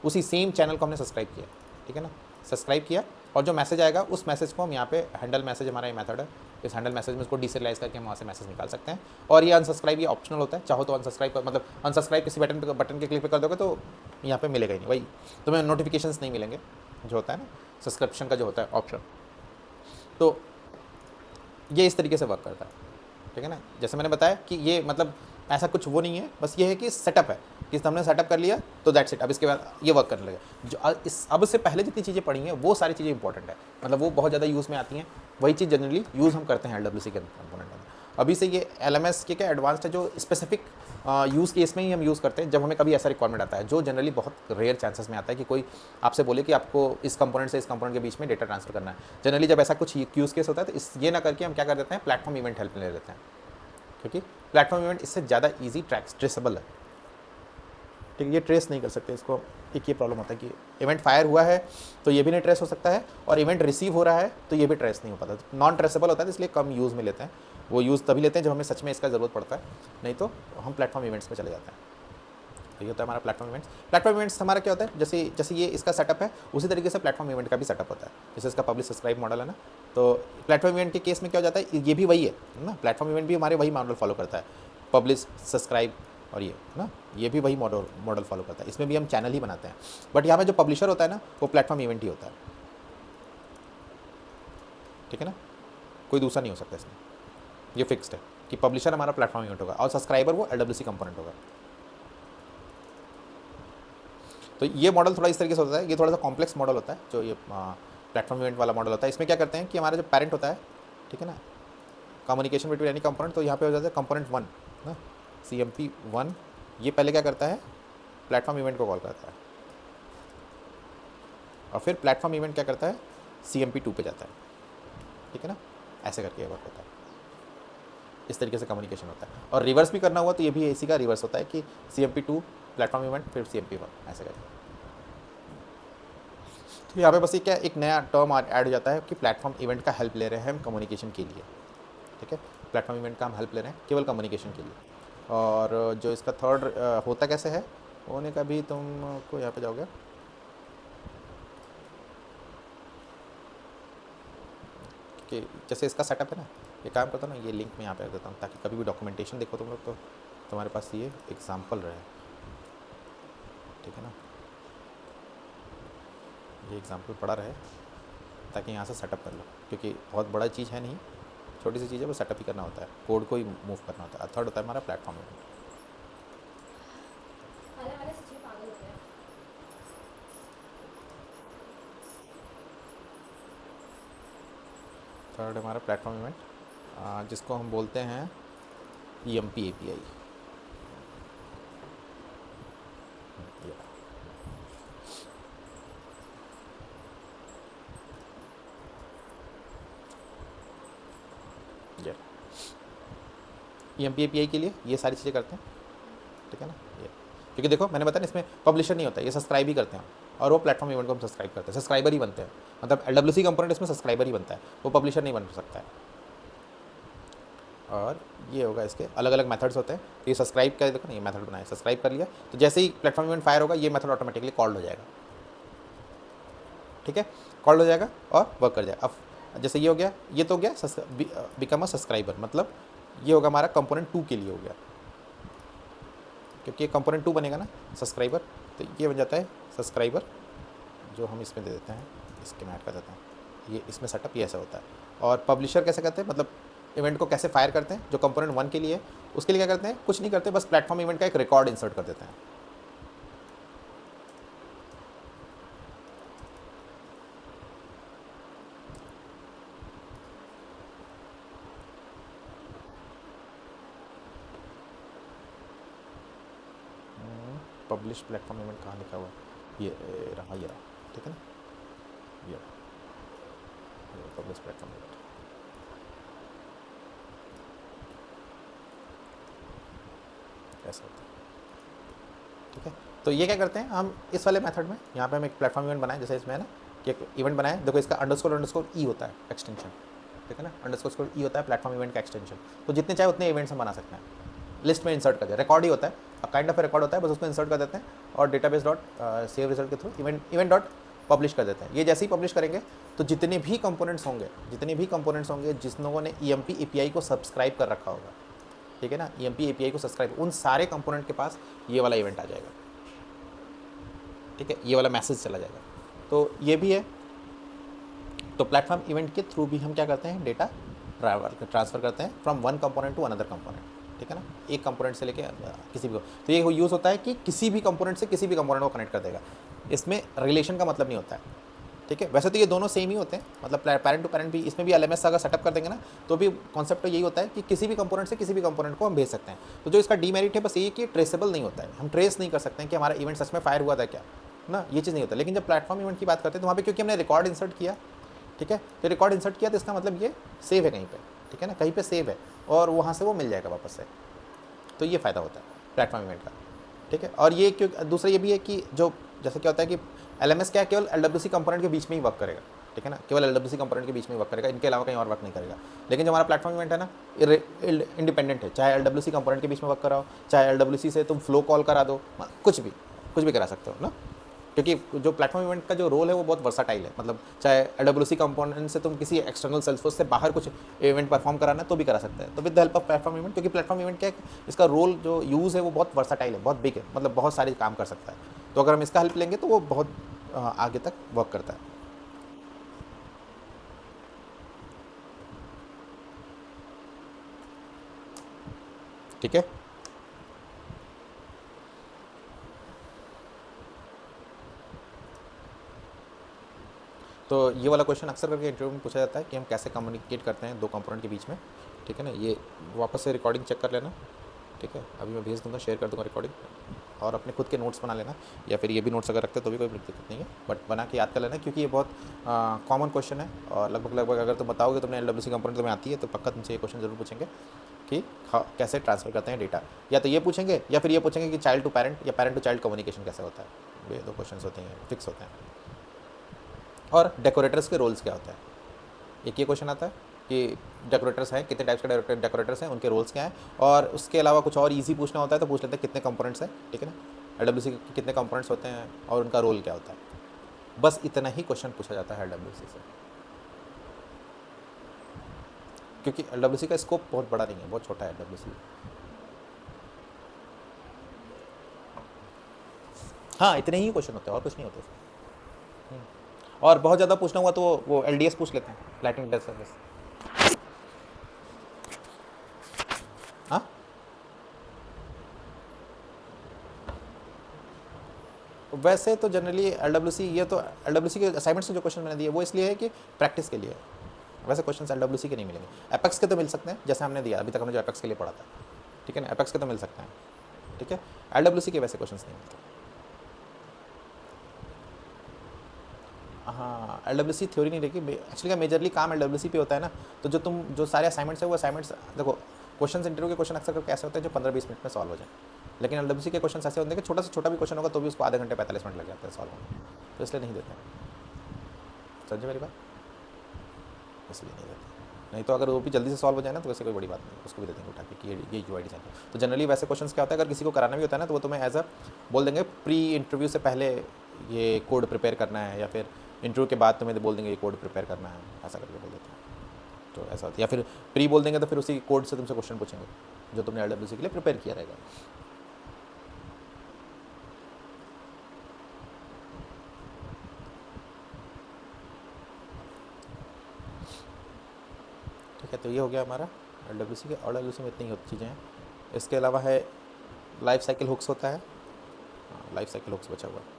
उसी सेम चैनल को हमने सब्सक्राइब किया, ठीक है ना, सब्सक्राइब किया। और जो मैसेज आएगा उस मैसेज को हम यहाँ पे हैंडल मैसेज, हमारा ये मेथड है, इस हैंडल मैसेज में उसको डिसरियलाइज करके हम वहाँ से मैसेज निकाल सकते हैं। और ये अनसब्सक्राइब ये ऑप्शनल होता है, चाहो तो अनसब्सक्राइब मतलब अनसब्सक्राइब किसी बटन के क्लिक पे कर दोगे तो यहाँ पे मिलेगा ही नहीं, वही तुम्हें नोटिफिकेशंस नहीं मिलेंगे जो होता है ना सब्सक्रिप्शन का जो होता है ऑप्शन। तो ये इस तरीके से वर्क करता है, ठीक है ना। जैसे मैंने बताया कि ये मतलब ऐसा कुछ वो नहीं है, बस ये है कि सेटअप है कि हमने सेटअप कर लिया तो दैट्स इट। अब इसके बाद ये वर्क करने लगे। जो इस अब से पहले जितनी चीज़ें पढ़ी हैं वो सारी चीज़ें इंपॉर्टेंट है, मतलब वो बहुत ज़्यादा यूज़ में आती हैं। वही चीज़ जनरली यूज़ हम करते हैं LWC के कंपोनेंट में। अभी से ये LMS के क्या एडवांस्ड है, जो स्पेसिफिक यूज़ केस में ही हम यूज़ करते हैं जब हमें कभी ऐसा रिक्वायरमेंट आता है, जो जनरली बहुत रेयर चांसेस में आता है कि कोई आपसे बोले कि आपको इस कंपोनेंट से इस कंपोनेंट के बीच में डेटा ट्रांसफर करना है। जनरली जब ऐसा कुछ यूज़ केस होता है तो इस ये ना करके हम क्या कर देते हैं, प्लेटफॉर्म इवेंट हेल्प ले लेते हैं, क्योंकि प्लेटफॉर्म इवेंट इससे ज़्यादा ईजी ट्रेसेबल है, ठीक है। ये ट्रेस नहीं कर सकते इसको, एक ये प्रॉब्लम होता है कि इवेंट फायर हुआ है तो ये भी नहीं ट्रेस हो सकता है, और इवेंट रिसीव हो रहा है तो ये भी ट्रेस नहीं हो पाता, नॉन ट्रेसेबल होता है, इसलिए कम यूज़ में लेते हैं। वो यूज़ तभी लेते हैं जब हमें सच में इसका ज़रूरत पड़ता है, नहीं तो हम प्लेटफॉर्म इवेंट्स में चले जाते हैं। तो ये होता है हमारा प्लेटफॉर्म इवेंट्स। प्लेटफॉर्म इवेंट्स हमारा क्या होता है, जैसे जैसे ये इसका सेटअप है उसी तरीके से प्लेटफॉर्म इवेंट का भी सेटअप होता है। जैसे इसका पब्लिश सब्सक्राइब मॉडल है ना, तो प्लेटफॉर्म इवेंट के केस में क्या हो जाता है, ये भी वही है ना, प्लेटफॉर्म इवेंट भी हमारे वही मॉडल फॉलो करता है, पब्लिश सब्सक्राइब और ये ना, ये भी वही मॉडल फॉलो करता है। इसमें भी हम चैनल ही बनाते हैं, बट यहाँ पे जो पब्लिशर होता है ना वो प्लेटफॉर्म इवेंट ही होता है, ठीक है ना, कोई दूसरा नहीं हो सकता इसमें। ये फिक्स्ड है कि पब्लिशर हमारा प्लेटफॉर्म इवेंट होगा और सब्सक्राइबर वो LWC कंपोनेंट होगा। तो ये मॉडल थोड़ा इस तरीके से होता है, ये थोड़ा सा कॉम्प्लेक्स मॉडल होता है जो ये प्लेटफॉर्म इवेंट वाला मॉडल होता है। इसमें क्या करते हैं कि हमारा जो पेरेंट होता है, ठीक है ना, कम्युनिकेशन बिटवीन एनी कंपोनेंट, तो यहाँ पे हो जाता है कंपोनेंट 1 ना, CMP1, ये पहले क्या करता है, प्लेटफॉर्म इवेंट को कॉल करता है, और फिर प्लेटफॉर्म इवेंट क्या करता है, CMP2 पे जाता है, ठीक है ना, ऐसे करके वर्क होता है। इस तरीके से कम्युनिकेशन होता है। और रिवर्स भी करना हुआ तो ये भी इसी का रिवर्स होता है कि CMP2 प्लेटफॉर्म इवेंट फिर CMP1 ऐसे करके। तो यहाँ पे बस ये क्या एक नया टर्म ऐड हो जाता है कि प्लेटफॉर्म इवेंट का हेल्प ले रहे हैं हम कम्युनिकेशन के लिए, ठीक है, प्लेटफॉर्म इवेंट का हम हेल्प ले रहे हैं केवल कम्युनिकेशन के लिए। और जो इसका थर्ड होता कैसे है, होने का भी तुमको यहाँ पे जाओगे, कि जैसे इसका सेटअप है ना, ये काम करता हूँ ना, ये लिंक मैं यहाँ पे रख देता हूँ ताकि कभी भी डॉक्यूमेंटेशन देखो तुम लोग तो तुम्हारे पास ये एग्जाम्पल रहे, ठीक है ना, ये एग्जाम्पल पड़ा रहे ताकि यहाँ से सेटअप कर लो, क्योंकि बहुत बड़ा चीज़ है नहीं, छोटी सी चीज़ है, वो सेटअप ही करना होता है, कोड को ही मूव करना होता है। थर्ड होता है हमारा प्लेटफॉर्म इवेंट। थर्ड हमारा प्लेटफॉर्म इवेंट जिसको हम बोलते हैं EMP API। EMP API के लिए ये सारी चीज़ें करते हैं, ठीक है ना, ये क्योंकि देखो मैंने बताया इसमें पब्लिशर नहीं होता, ये सब्सक्राइब ही करते हैं और वो प्लेटफॉर्म इवेंट को हम सब्सक्राइब करते हैं, सब्सक्राइबर ही बनते हैं, मतलब LWC कंपोनेंट इसमें सब्सक्राइबर ही बनता है, वो पब्लिशर नहीं बन सकता है। और ये होगा, इसके अलग अलग मेथड्स होते हैं। तो ये सब्सक्राइब का देखो ना, ये मेथड बनाया, सब्सक्राइब कर लिया तो जैसे ही प्लेटफॉर्म इवेंट फायर होगा ये मेथड ऑटोमेटिकली कॉल्ड हो जाएगा, ठीक है, कॉल्ड हो जाएगा और वर्क कर जाएगा। अब जैसे ये हो गया, ये तो हो गया बिकम अ सब्सक्राइबर, मतलब ये होगा हमारा कंपोनेंट 2 के लिए हो गया, क्योंकि ये कंपोनेंट 2 बनेगा ना सब्सक्राइबर, तो ये बन जाता है सब्सक्राइबर, जो हम इसमें दे देते हैं, इसके में ऐड कर देते हैं ये इसमें सेटअप ये ऐसा होता है। और पब्लिशर कैसे करते हैं, मतलब इवेंट को कैसे फायर करते हैं, जो कंपोनेंट 1 के लिए है उसके लिए क्या करते हैं, कुछ नहीं करते, बस प्लेटफॉर्म इवेंट का एक रिकॉर्ड इंसर्ट कर देते हैं। पब्लिश प्लेटफॉर्म इवेंट कहाँ लिखा हुआ है, ये रहा, ये रहा, ठीक है ना, ये पब्लिश प्लेटफॉर्म इवेंट। ऐसा होता है, ठीक है। तो ये क्या करते हैं हम इस वाले मेथड में, यहाँ पे हम एक प्लेटफॉर्म इवेंट बनाए, जैसे इसमें है ना कि एक इवेंट बनाए, देखो इसका अंडरस्कोर ई होता है एक्सटेंशन, ठीक है ना, अंडरस्कोर ई होता है प्लेटफॉर्म इवेंट का एक्सटेंशन। तो जितने चाहे उतने इवेंट्स हम बना सकते हैं, लिस्ट में इंसर्ट कर दिया, रिकॉर्ड ही होता है, काइंड ऑफ रिकॉर्ड होता है, बस उसको इंसर्ट कर देते हैं और डेटाबेस डॉट सेव रिजल्ट के थ्रू इवेंट डॉट पब्लिश कर देते हैं। ये जैसे ही पब्लिश करेंगे तो जितने भी कंपोनेंट्स होंगे जिस लोगों ने EMP API को सब्सक्राइब कर रखा होगा, ठीक है ना, EMP API को सब्सक्राइब, उन सारे कंपोनेंट के पास ये वाला इवेंट आ जाएगा, ठीक है, ये वाला मैसेज चला जाएगा। तो ये भी है। तो प्लेटफॉर्म इवेंट के थ्रू भी हम क्या करते हैं, डेटा ट्रांसफ़र करते हैं from one component to another component, ठीक है ना, एक कंपोनेंट से लेके किसी भी को। तो ये यूज़ होता है कि किसी भी कंपोनेंट से किसी भी कंपोनेंट को कनेक्ट कर देगा, इसमें रिलेशन का मतलब नहीं होता है, ठीक है। वैसे तो ये दोनों सेम ही होते हैं, मतलब पैरेंट टू पैरेंट भी, इसमें भी LMS अगर सेटअप कर देंगे ना तो भी कॉन्सेप्ट तो यही होता है कि किसी भी कंपोनेंट से किसी भी कंपोनेंट को हम भेज सकते हैं। तो जो इसका डीमेरिट है बस ये कि ट्रेसेबल नहीं होता है, हम ट्रेस नहीं कर सकते हैं कि हमारा इवेंट सच में फायर हुआ था क्या ना, ये चीज़ नहीं होता। लेकिन जब प्लेटफॉर्म इवेंट की बात करते हैं तो वहाँ पे क्योंकि हमने रिकॉर्ड इंसर्ट किया, ठीक है, तो रिकॉर्ड इंसर्ट किया तो इसका मतलब ये सेव है कहीं पे, ठीक है ना, कहीं पे सेव है और वहाँ से वो मिल जाएगा वापस से। तो ये फ़ायदा होता है प्लेटफॉर्म इवेंट का, ठीक है। और ये क्यों, दूसरा ये भी है कि जो जैसे क्या होता है कि LMS क्या केवल LWC कंपोनेंट के बीच में ही वर्क करेगा, ठीक है ना, केवल LWC कंपोनेंट के बीच में वर्क करेगा, इनके अलावा कहीं और वर्क नहीं करेगा। लेकिन जो हमारा प्लेटफॉर्म इवेंट है ना, इंडिपेंडेंट है, चाहे LWC कंपोनेंट के बीच में वर्क कराओ, चाहे LWC से तुम फ्लो कॉल करा दो, कुछ भी करा सकते हो ना, क्योंकि जो प्लेटफॉर्म इवेंट का जो रोल है वो बहुत वर्साटाइल है। मतलब चाहे LWC कंपोनेंट से तुम किसी एक्सटर्नल सेल्सफोर्स से बाहर कुछ इवेंट परफॉर्म कराना है तो भी करा सकते हैं, तो with the help of platform event, क्योंकि प्लेटफॉर्म इवेंट क्या है, इसका रोल जो यूज़ है वो बहुत वर्साटाइल है, बहुत बिग है, मतलब बहुत सारे काम कर सकता है। तो अगर हम इसका हेल्प लेंगे तो वो बहुत आगे तक वर्क करता है, ठीक है। तो ये वाला क्वेश्चन अक्सर करके इंटरव्यू में पूछा जाता है कि हम कैसे कम्युनिकेट करते हैं दो कंपोनेंट के बीच में, ठीक है ना। ये वापस से रिकॉर्डिंग चेक कर लेना, ठीक है, अभी मैं भेज दूंगा, शेयर कर दूंगा रिकॉर्डिंग, और अपने खुद के नोट्स बना लेना, या फिर ये भी नोट्स अगर रखते तो भी कोई दिक्कत नहीं है, बट बना के याद कर लेना, क्योंकि ये बहुत कॉमन क्वेश्चन है और लगभग अगर तुम बताओगे तुमने LWC कंपोनेंट तुम्हें आती है तो पक्का तुमसे ये क्वेश्चन जरूर पूछेंगे कि कैसे ट्रांसफ़र करते हैं डेटा, या तो ये पूछेंगे या फिर ये पूछेंगे कि चाइल्ड टू पैरेंट या पैरेंट टू चाइल्ड कम्युनिकेशन कैसे होता है। ये दो क्वेश्चन होते हैं, फिक्स होते हैं। और डेकोरेटर्स के रोल्स क्या होता है, एक ये क्वेश्चन आता है कि डेकोरेटर्स हैं, कितने टाइप्स के डेकोरेटर्स हैं, उनके रोल्स क्या हैं, और उसके अलावा कुछ और इजी पूछना होता है तो पूछ लेते हैं कितने कंपोनेंट्स हैं, ठीक है ना, LWC के कितने कंपोनेंट्स होते हैं और उनका रोल क्या होता है। बस इतना ही क्वेश्चन पूछा जाता है LWC से, क्योंकि LWC का स्कोप बहुत बड़ा नहीं है, बहुत छोटा है LWC। हाँ, इतने ही क्वेश्चन होते हैं और कुछ नहीं होते। और बहुत ज़्यादा पूछना हुआ तो वो LDS पूछ लेते हैं, लाइटिंग डेस्क सर्विस। हाँ, वैसे तो जनरली LWC, ये तो LWC के असाइनमेंट्स के जो क्वेश्चन मैंने दिए वो इसलिए है कि प्रैक्टिस के लिए है, वैसे क्वेश्चन LWC के नहीं मिलेंगे। एपेक्स के तो मिल सकते हैं, जैसे हमने दिया अभी तक, हमने जो एपेक्स के लिए पढ़ा था, ठीक है ना, एपेक्स के तो मिल सकते हैं, ठीक है। LWC के वैसे क्वेश्चन नहीं मिलते। हाँ, LWC थ्योरी नहीं रहेगी एक्चुअली, का मेजरली काम LWC पे होता है ना, तो जो सारे असाइनमेंट्स है वो असाइनमेंट्स, देखो क्वेश्चन इंटरव्यू के क्वेश्चन अक्सर करके ऐसे होते हैं जो 15-20 मिनट में सॉल्व हो जाए, लेकिन LWC के क्वेश्चन ऐसे होते हैं कि छोटा से छोटा भी क्वेश्चन होगा तो भी उसको आधे घंटे 45 मिनट लग जाते हैं सॉल्व होने, तो इसलिए नहीं देते हैं। समझे मेरी बात, इसलिए नहीं देते। नहीं तो अगर वो भी जल्दी से सॉल्व हो जाए ना तो वैसे कोई बड़ी बात नहीं, उसको भी दे देंगे उठा के कि ये UID चाहिए। तो जनरली वैसे क्वेश्चंस क्या होता है, अगर किसी को कराना भी होता है ना तो वो तुम्हें एज अ बोल देंगे प्री इंटरव्यू से पहले ये कोड प्रिपेयर करना है, या फिर इंटरव्यू के बाद तुम्हें बोल देंगे ये कोड प्रिपेयर करना है, ऐसा करके बोल देते हैं। तो ऐसा होता है, या फिर प्री बोल देंगे तो फिर उसी कोड से तुमसे क्वेश्चन पूछेंगे जो तुमने LWC के लिए प्रिपेयर किया रहेगा। ठीक है, तो ये हो गया हमारा LWC के। और LWC में इतनी ही चीज़ें हैं। इसके अलावा है लाइफ साइकिल हुक्स होता है, लाइफ साइकिल हुक्स बचा हुआ है।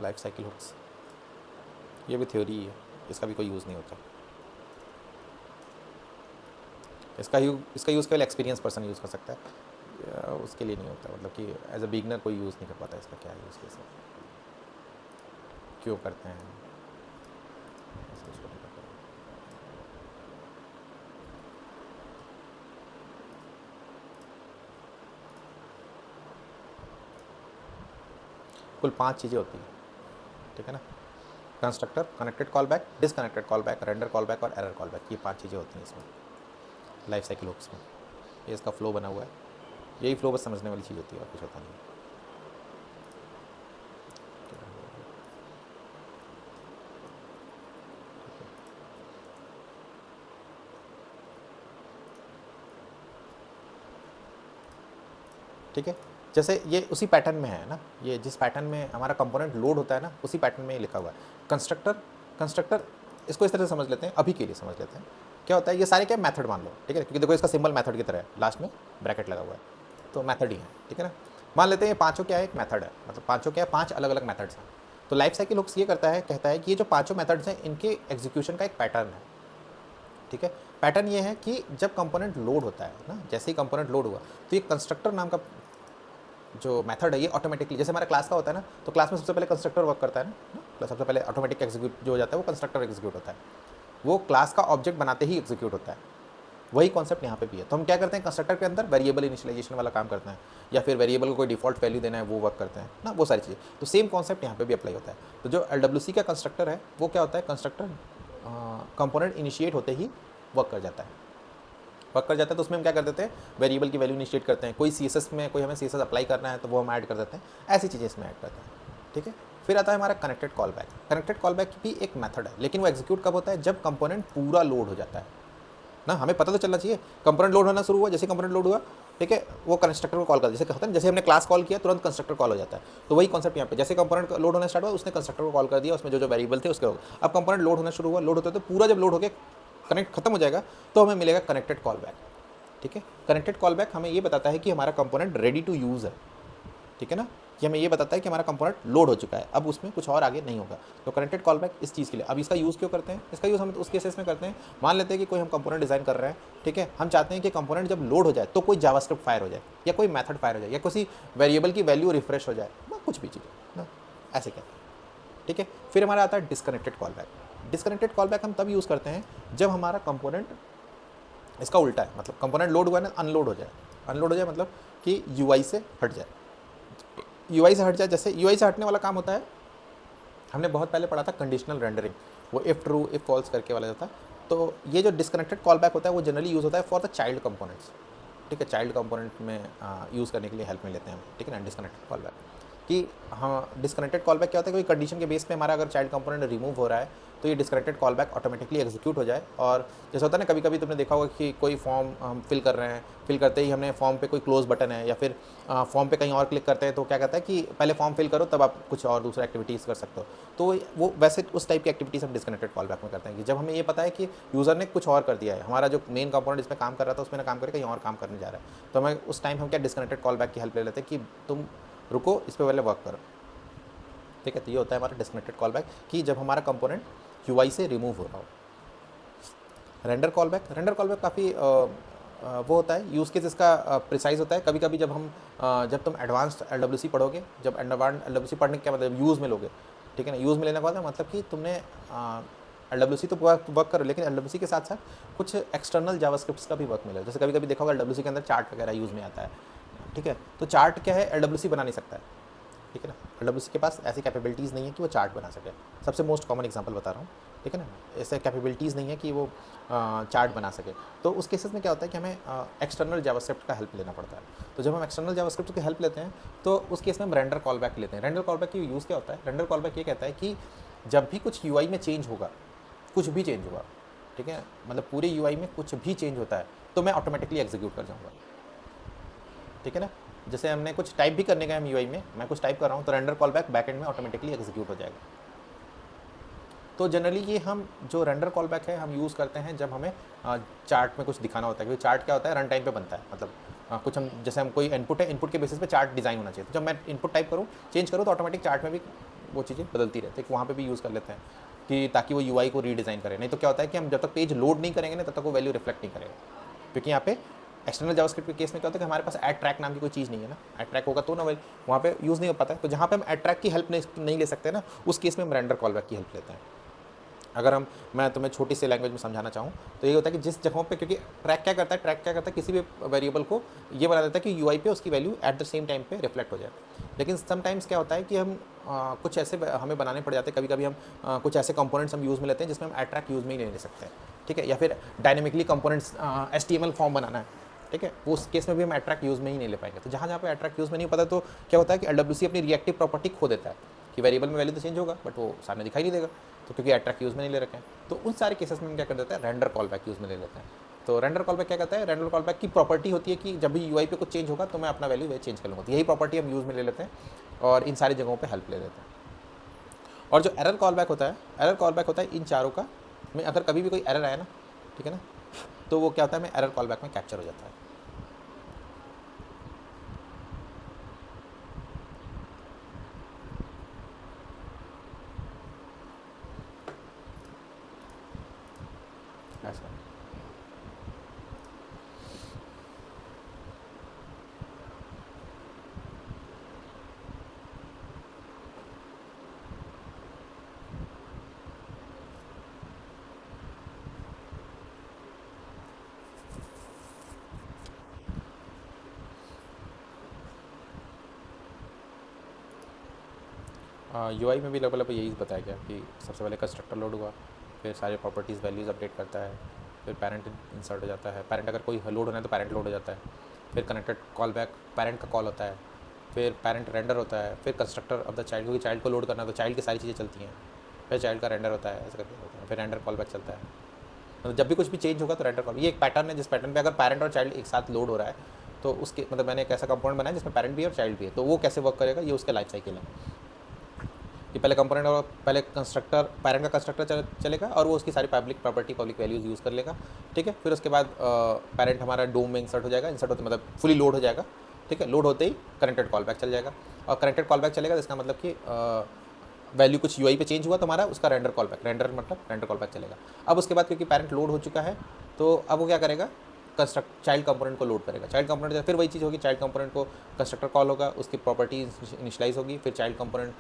लाइफ साइकिल हुक्स ये भी थ्योरी ही है, इसका भी कोई यूज़ नहीं होता। इसका यूज़ केवल एक्सपीरियंस पर्सन यूज़ कर सकता है, उसके लिए नहीं होता। मतलब कि एज अ बिगनर कोई यूज़ नहीं कर पाता इसका, क्या यूज़ कैसे क्यों करते हैं, ऐसे कुछ नहीं करते। कुल 5 चीज़ें होती हैं, ठीक है ना। Constructor, connected call back, disconnected call back, render call back और एरर कॉल बैक, ये 5 चीज़ें होती हैं इसमें लाइफ साइकिल हुक्स में। ये इसका फ्लो बना हुआ है, यही फ्लो बस समझने वाली चीज़ होती है और कुछ होता नहीं है। ठीक है, जैसे ये उसी पैटर्न में है ना, ये जिस पैटर्न में हमारा कंपोनेंट लोड होता है ना, उसी पैटर्न में ये लिखा हुआ है। कंस्ट्रक्टर इसको इस तरह से समझ लेते हैं, अभी के लिए समझ लेते हैं। क्या होता है, ये सारे क्या मेथड मान लो, ठीक है, क्योंकि देखो इसका सिंबल मेथड की तरह है, लास्ट में ब्रैकेट लगा हुआ है, तो मेथड ही है, ठीक है ना। मान लेते हैं ये पाँचों क्या है, एक मेथड है, मतलब पाँचों क्या है, 5 अलग अलग मेथड्स हैं। तो लाइफ साइकिल हुक्स ये करता है, कहता है कि ये जो पाँचों मेथड्स हैं इनके एग्जीक्यूशन का एक पैटर्न है, ठीक है। पैटर्न ये है कि जब कंपोनेंट लोड होता है ना, जैसे ही कंपोनेंट लोड हुआ तो ये कंस्ट्रक्टर नाम का जो मेथड है ये ऑटोमेटिकली, जैसे हमारा क्लास का होता है ना, तो क्लास में सबसे पहले कंस्ट्रक्टर वर्क करता है ना, सबसे पहले ऑटोमेटिक एग्जीक्यूट जो हो जाता है वो कंस्ट्रक्टर एग्जीक्यूट होता है, वो क्लास का ऑब्जेक्ट बनाते ही एग्जीक्यूट होता है। वही कॉन्सेप्ट यहाँ पे भी है। तो हम क्या करते हैं, कंस्ट्रक्टर के अंदर वेरिएबल इनिशियलाइजेशन वाला काम करते हैं, या फिर वेरिएबल को कोई डिफॉल्ट वैल्यू देना है वो वर्क करते हैं ना, वो सारी चीज़ें। तो सेम कॉन्सेप्ट यहाँ पे भी अप्लाई होता है। तो जो LWC का कंस्ट्रक्टर है वो क्या होता है, कंस्ट्रक्टर कंपोनेंट इनिशिएट होते ही वर्क कर जाता है, तो उसमें हम क्या कर देते हैं, वेरिएबल की वैल्यू इनिशिएट करते हैं। कोई CSS में कोई हमें CSS अप्लाई करना है तो वो हम ऐड कर देते हैं, ऐसी चीज़ें इसमें ऐड करते हैं, ठीक है। फिर आता है हमारा connected call back. Connected call back भी एक मेथड है, लेकिन वो एग्जीक्यूट कब होता है, जब कंपोनेंट पूरा लोड हो जाता है ना। हमें पता तो चलना चाहिए कंपोनेंट लोड होना शुरू हुआ, जैसे कंपोनेंट लोड हुआ, ठीक है, वो कंस्ट्रक्टर को कॉल कर, जैसे होता है जैसे हमने क्लास कॉल किया तुरंत कंस्ट्रक्टर कॉल हो जाता है। तो वही कॉन्सेप्ट यहाँ पे, जैसे कंपोनेंट लोड होना स्टार्ट हुआ उसने कंस्ट्रक्टर को कॉल कर दिया, उसमें जो वेरिएबल थे उसके हो गए। अब कंपोनेंट लोड होना शुरू हुआ, लोड होता है तो पूरा जब लोड होकर कनेक्ट खत्म हो जाएगा तो हमें मिलेगा कनेक्टेड कॉल बैक, ठीक है। कनेक्टेड कॉल बैक हमें ये बताता है कि हमारा कंपोनेंट रेडी टू यूज़ है, ठीक है ना। कि हमें ये बताता है कि हमारा कंपोनेंट लोड हो चुका है, अब उसमें कुछ और आगे नहीं होगा। तो कनेक्टेड कॉल बैक इस चीज़ के लिए। अब इसका यूज़ क्यों करते हैं, इसका यूज़ हम उस केसेस में करते हैं, मान लेते हैं कि कोई हम कंपोनेंट डिज़ाइन कर रहे हैं, ठीक है, हम चाहते हैं कि कंपोनेंट जब लोड हो जाए तो कोई जावास्क्रिप्ट फायर हो जाए, या कोई मेथड फायर हो जाए, या किसी वेरिएबल की वैल्यू रिफ्रेश हो जाए ना, कुछ भी चीज़ ना, ऐसे कहते हैं, ठीक है। फिर हमारा आता है disconnected call back. Disconnected call back हम तब यूज़ करते हैं जब हमारा कंपोनेंट इसका उल्टा है, मतलब कंपोनेंट लोड हुआ है ना, अनलोड हो जाए मतलब कि UI से हट जाए, UI से हट जाए। जैसे UI से हटने वाला काम होता है, हमने बहुत पहले पढ़ा था कंडीशनल रेंडरिंग, वो इफ़ ट्रू इफ़ फॉल्स करके वाला था। तो ये जो डिस्कनेक्टेड कॉल बैक होता है वो जनरली यूज़ होता है फॉर द चाइल्ड कंपोनेंट्स, ठीक है, चाइल्ड कंपोनेंट में यूज़ करने के लिए हेल्प में लेते हैं हम, ठीक है ना, डिस्कनेक्टेड कॉल बैक। कि हाँ, डिस्कनेक्टेड कॉल बैक क्या होता है, कोई कंडीशन के बेस पे हमारा अगर चाइल्ड कंपोनेंट रिमूव हो रहा है तो ये disconnected call back automatically execute हो जाए। और जैसे होता है ना, कभी कभी तुमने देखा होगा कि कोई फॉर्म हम फिल कर रहे हैं, फिल करते ही हमने फॉर्म पे कोई क्लोज बटन है, या फिर फॉर्म पे कहीं और क्लिक करते हैं तो क्या कहता है कि पहले फॉर्म फिल करो तब आप कुछ और दूसरा एक्टिविटीज़ कर सकते हो। तो वो वैसे उस टाइप की एक्टिविटीज़ हम डिस्कनेक्टेड कॉल बैक में करते हैं कि जब हमें ये पता है कि यूज़र ने कुछ और कर दिया है, हमारा जो मेन कंपोनेंट इसमें काम कर रहा था उसमें ना काम करके कहीं और काम करने जा रहा है, तो हमें उस टाइम हम क्या डिस्कनेक्टेड कॉल बैक की हेल्प ले लेते हैं कि तुम रुको, इस पर पहले वर्क करो, ठीक है। तो ये होता है हमारा डिस्कनेक्टेड कॉल बैक, कि जब हमारा कंपोनेंट UI से रिमूव हो रहा हो। रेंडर कॉल बैक काफ़ी वो होता है, यूज़ केस इसका प्रिसाइज होता है। कभी कभी जब हम जब तुम एडवांस्ड LWC पढ़ोगे, जब एडवांस्ड LWC पढ़ने का मतलब यूज़ में लोगे, ठीक है ना, यूज़ में लेने का मतलब कि तुमने LWC तो वर्क करो, लेकिन LWC के साथ साथ कुछ एक्सटर्नल जावास्क्रिप्ट्स का भी वर्क मिलेगा। जैसे कभी कभी देखा होगा LWC के अंदर चार्ट वगैरह यूज़ में आता है, ठीक है। तो चार्ट क्या है, LWC बना नहीं सकता है, ठीक है ना। LWC के पास ऐसी कैपेबिलिटीज़ नहीं है कि वो चार्ट बना सके। सबसे मोस्ट कॉमन एग्जांपल बता रहा हूँ, ठीक है ना, ऐसे कैपेबिलिटीज़ नहीं है कि वो चार्ट बना सके। तो उस केसेस में क्या होता है कि हमें एक्सटर्नल जावास्क्रिप्ट का हेल्प लेना पड़ता है। तो जब हम एक्सटर्नल जावास्क्रिप्ट की हेल्प लेते हैं तो उस केस में हम रेंडर कॉल बैक लेते हैं। रेंडर कॉल बैक की यूज़ क्या होता है, रेंडर कॉल बैक ये कहता है कि जब भी कुछ UI में चेंज होगा, कुछ भी चेंज होगा, ठीक है, मतलब पूरे UI में कुछ भी चेंज होता है तो मैं ऑटोमेटिकली एग्जीक्यूट कर जाऊँगा, ठीक है ना। जैसे हमने कुछ टाइप भी करने का है यूआई में, मैं कुछ टाइप कर रहा हूँ तो रेंडर कॉल बैक बैकएंड में ऑटोमेटिकली एग्जीक्यूट हो जाएगा। तो जनरली ये हम जो रेंडर कॉल बैक है हम यूज़ करते हैं जब हमें चार्ट में कुछ दिखाना होता है, क्योंकि चार्ट क्या होता है, रन टाइम पे बनता है। मतलब कुछ हम जैसे हम कोई इनपुट है, इनपुट के बेसिस पे चार्ट डिज़ाइन होना चाहिए, तो जब मैं इनपुट टाइप करूँ चेंज करूँ तो ऑटोमेटिक चार्ट में भी वो चीज़ें बदलती रहती है, वहाँ पे भी यूज़ कर लेते हैं कि ताकि वो यूआई को रीडिज़ाइन करे। नहीं तो क्या होता है कि हम जब तक पेज लोड नहीं करेंगे ना तब तक वो वैल्यू रिफ्लेक्ट नहीं करेगा, क्योंकि यहाँ पे एक्सटर्नल जावास्क्रिप्ट के केस में क्या होता है कि हमारे पास ऐड ट्रैक नाम की कोई चीज़ नहीं है ना, ऐड ट्रैक होगा तो ना वहाँ पे यूज़ नहीं हो पाता है। तो जहाँ पे हम ऐड ट्रैक की हेल्प नहीं ले सकते ना, उस केस में हम रेंडर कॉल बैक की हेल्प लेते हैं। अगर मैं तुम्हें छोटी सी लैंग्वेज में समझाना चाहूँ तो ये होता है कि जिस जगहों पे, क्योंकि ट्रैक क्या करता है किसी भी वेरिएबल को ये बना देता है कि यूआई पे उसकी value at the same time पे रिफ्लेक्ट हो जाए। लेकिन समटाइम्स क्या होता है कि हम कुछ ऐसे हमें बनाने पड़ जाते हैं, कभी कभी हम कुछ ऐसे कंपोनेंट्स हम यूज़ में लेते हैं जिसमें हम एट्रैक्ट यूज़ में ही नहीं ले सकते, ठीक है, या फिर डायनेमिकली कंपोनेंट्स HTML फॉर्म बनाना है, ठीक है, वो उस केस में भी हम एट्रैक्ट यूज़ में ही नहीं ले पाएंगे। तो जहाँ पे एट्रैक्ट यूज़ में नहीं पता तो क्या होता है कि LWC अपनी रिएक्टिव प्रॉपर्टी खो देता है कि वेरिएबल में वैल्यू तो चेंज होगा बट वो सामने दिखाई नहीं देगा, तो क्योंकि एट्रैक्ट यूज़ में नहीं ले रखे हैं। तो उन सारे केसेस में हम क्या कर देते हैं, रेंडर कॉल बैक यूज़ में ले लेते हैं। तो रेंडर कॉल बैक क्या करता है, रेंडर कॉल बैक की प्रॉपर्टी होती है कि जब भी यूआई पे कुछ चेंज होगा तो मैं अपना वैल्यू वे चेंज कर लूँगा। तो यही प्रॉपर्टी हम यूज़ में ले लेते हैं और इन सारी जगहों पर हेल्प ले लेते हैं। और जो एरर कॉल बैक होता है, एरर कॉल बैक होता है इन चारों का, में अगर कभी भी कोई एरर आया ना, ठीक है ना, तो वो क्या होता है, मैं एरर कॉल बैक में कैप्चर हो जाता है। ऐसा यूआई में भी लगभग यही बताया गया कि सबसे पहले कंस्ट्रक्टर लोड हुआ, फिर सारे प्रॉपर्टीज़ वैल्यूज़ अपडेट करता है, फिर पैरेंट इंसर्ट हो जाता है, पैरेंट अगर कोई लोड होना है तो पैरेंट लोड हो जाता है, फिर कनेक्टेड कॉल बैक पैरेंट का कॉल होता है, फिर पैरेंट रेंडर होता है, फिर कंस्ट्रक्टर ऑफ द चाइल्ड, क्योंकि चाइल्ड को लोड करना तो चाइल्ड की सारी चीज़ें चलती हैं, फिर चाइल्ड का रेंडर होता है, ऐसा करके होता है, फिर रेंडर कॉल बैक चलता है। मतलब जब भी कुछ भी चेंज होगा तो रेंडर कॉल, ये एक पैटर्न है जिस पैटर्न पे अगर पैरेंट और चाइल्ड एक साथ लोड हो रहा है तो उसके मतलब मैंने एक ऐसा कंपोनेंट बनाया जिसमें पैरेंट भी है और चाइल्ड भी है, तो वो कैसे वर्क करेगा, ये उसका लाइफ साइकिल है कि पहले कंपोनेंट और पहले कंस्ट्रक्टर पैरेंट का कंस्ट्रक्टर चलेगा और वो उसकी सारी public property public values use कर लेगा, ठीक है। फिर उसके बाद पैरेंट हमारा डोम में इंसर्ट हो जाएगा, इंसर्ट होते मतलब फुली लोड हो जाएगा, ठीक है। लोड होते ही कनेक्टेड कॉल बैक चल जाएगा और कनेक्टेड कॉल बैक चलेगा जिसका मतलब कि वैल्यू कुछ यूआई पे चेंज हुआ तो हमारा उसका रेंडर कॉल बैक, रेंडर मतलब रेंडर कॉल बैक चलेगा। अब उसके बाद क्योंकि पैरेंट लोड हो चुका है तो अब वो क्या करेगा, कंस्ट्रक्ट चाइल्ड कंपोनेंट को लोड करेगा, चाइल्ड कंपोनेंट फिर वही चीज़ होगी, चाइल्ड कंपोनेंट को कंस्ट्रक्टर कॉल होगा, उसकी प्रॉपर्टी इनिशलाइज होगी, फिर चाइल्ड कंपोनेंट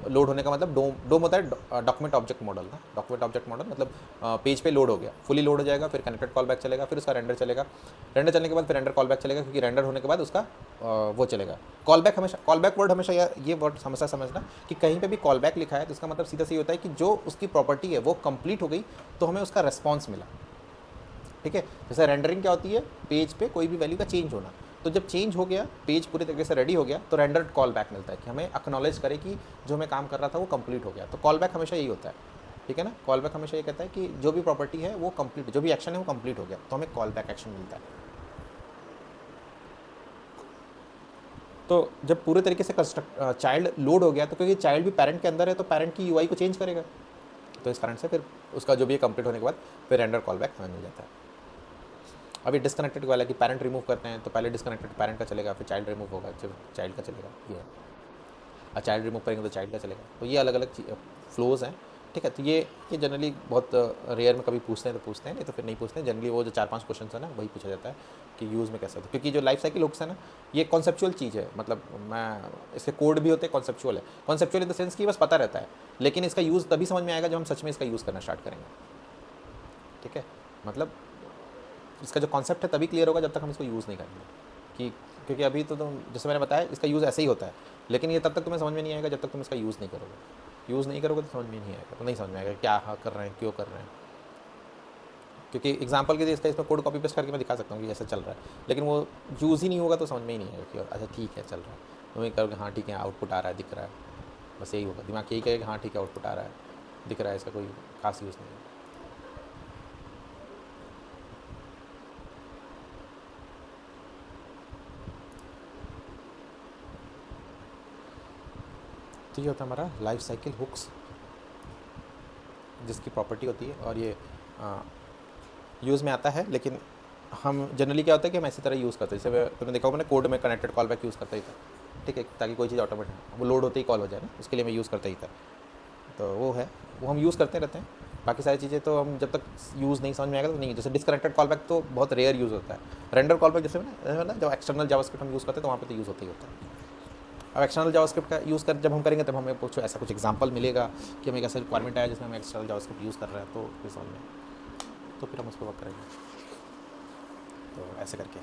लोड होने का मतलब डोम होता है डॉक्यूमेंट ऑब्जेक्ट मॉडल ना, डॉक्यूमेंट ऑब्जेक्ट मॉडल मतलब पेज पे लोड हो गया, फुली लोड हो जाएगा, फिर कनेक्टेड कॉल बैक चलेगा, फिर उसका रेंडर चलेगा, रेंडर चलने के बाद फिर रेंडर कॉल बैक चलेगा, क्योंकि रेंडर होने के बाद उसका वो चलेगा कॉल बैक। हमेशा कॉल बैक वर्ड हमेशा ये वर्ड हमेशा समझना कि कहीं पे भी कॉल बैक लिखा है तो इसका मतलब सीधा सी होता है कि जो उसकी प्रॉपर्टी है वो कंप्लीट हो गई तो हमें उसका रिस्पॉन्स मिला, ठीक है। जैसे रेंडरिंग क्या होती है, पेज पे कोई भी वैल्यू का चेंज होना, तो जब चेंज हो गया पेज पूरी तरीके से रेडी हो गया तो रेंडर्ड कॉल बैक मिलता है कि हमें एक्नॉलेज करे कि जो हमें काम कर रहा था वो कंप्लीट हो गया। तो कॉल बैक हमेशा यही होता है, ठीक है ना। कॉल बैक हमेशा ये कहता है कि जो भी प्रॉपर्टी है वो कंप्लीट, जो भी एक्शन है वो कंप्लीट हो गया तो हमें कॉल बैक एक्शन मिलता है। तो जब पूरे तरीके से चाइल्ड लोड हो गया तो क्योंकि चाइल्ड भी पेरेंट के अंदर है तो पेरेंट की यूआई को चेंज करेगा, तो इस कारण से फिर उसका जो भी कंप्लीट होने के बाद फिर रेंडर कॉल बैक हमें मिल जाता है। अभी डिस्कनेक्टेड वाला कि पैरेंट रिमूव करते हैं तो पहले डिस्कनेक्टेड पैरेंट का चलेगा, फिर चाइल्ड रिमूव होगा जब चाइल्ड का चलेगा, ये है। और चाइल्ड रिमूव करेंगे तो चाइल्ड का चलेगा, तो ये अलग अलग फ्लोज़ हैं, ठीक है। तो ये जनरली बहुत रेयर में कभी पूछते हैं तो पूछते हैं, नहीं तो फिर नहीं पूछते हैं। जनरली वो जो 4-5 क्वेश्चन है ना वही पूछा जाता है कि यूज़ में कैसे होता है, क्योंकि जो लाइफ साइकिल हुक्स है ना ये कॉन्सेप्चुअल चीज़ है, मतलब मैं इसके कोड भी होते हैं, कॉन्सेप्चुअल है, कॉन्सेप्चुअल इन द सेंस कि बस पता रहता है, लेकिन इसका यूज़ तभी समझ में आएगा जब हम सच में इसका यूज़ करना स्टार्ट करेंगे, ठीक है। मतलब इसका जो कॉन्सेप्ट है तभी क्लियर होगा जब तक हम इसको यूज़ नहीं करेंगे, कि क्योंकि अभी तो तुम जैसे मैंने बताया इसका यूज़ ऐसे ही होता है, लेकिन ये तब तक तुम्हें समझ में नहीं आएगा जब तक तुम इसका यूज़ नहीं करोगे। यूज़ नहीं करोगे तो समझ में नहीं आएगा, तो नहीं समझ में आएगा क्या कर रहे हैं, क्यों कर रहे हैं। क्योंकि एग्जांपल के लिए इसमें कोड कॉपी पेस्ट करके मैं दिखा सकता हूँ कि ऐसा चल रहा है, लेकिन वो यूज़ ही नहीं होगा तो समझ में ही नहीं आएगा कि अच्छा ठीक है चल रहा है, तो वही करोगे हाँ ठीक है आउटपुट आ रहा है दिख रहा है, बस यही होगा, दिमाग यही कहेगा हाँ ठीक है आउटपुट आ रहा है दिख रहा है, इसका कोई खास यूज़ नहीं है। तो ये होता है हमारा लाइफ साइकिल हुक्स, जिसकी प्रॉपर्टी होती है, और ये यूज़ में आता है। लेकिन हम जनरली क्या होता है कि हम ऐसी तरह यूज़ करते हैं, जैसे तुमने देखा होगा मैंने कोड में कनेक्टेड कॉल बैक यूज़ करता ही था, ठीक है, ताकि कोई चीज़ ऑटोमेटिक वो लोड होते ही कॉल हो जाए ना, उसके लिए मैं यूज़ करता ही था। तो वो है, वो हम यूज़ करते रहते हैं। बाकी सारी चीज़ें तो हम जब तक यूज़ नहीं समझ में आएगा तो नहीं। जैसे डिस्कनेक्टेड कॉल बैक तो बहुत रेयर यूज़ होता है। रेंडर कॉल बैक जैसे ना जब एक्सटर्नल जावास्क्रिप्ट हम यूज़ करते हैं तो वहाँ पे तो यूज़ होता ही होता है। अब एक्सटर्नल जावास्क्रिप्ट का यूज़ कर जब हम करेंगे तब हमें कुछ ऐसा कुछ एग्जांपल मिलेगा कि हमें एक ऐसा रिक्वायरमेंट आया जिसमें हम एक्सटर्नल जावास्क्रिप्ट यूज़ कर रहे हैं, तो फिर समझ में, तो फिर हम उस पर वर्क करेंगे। तो ऐसे करके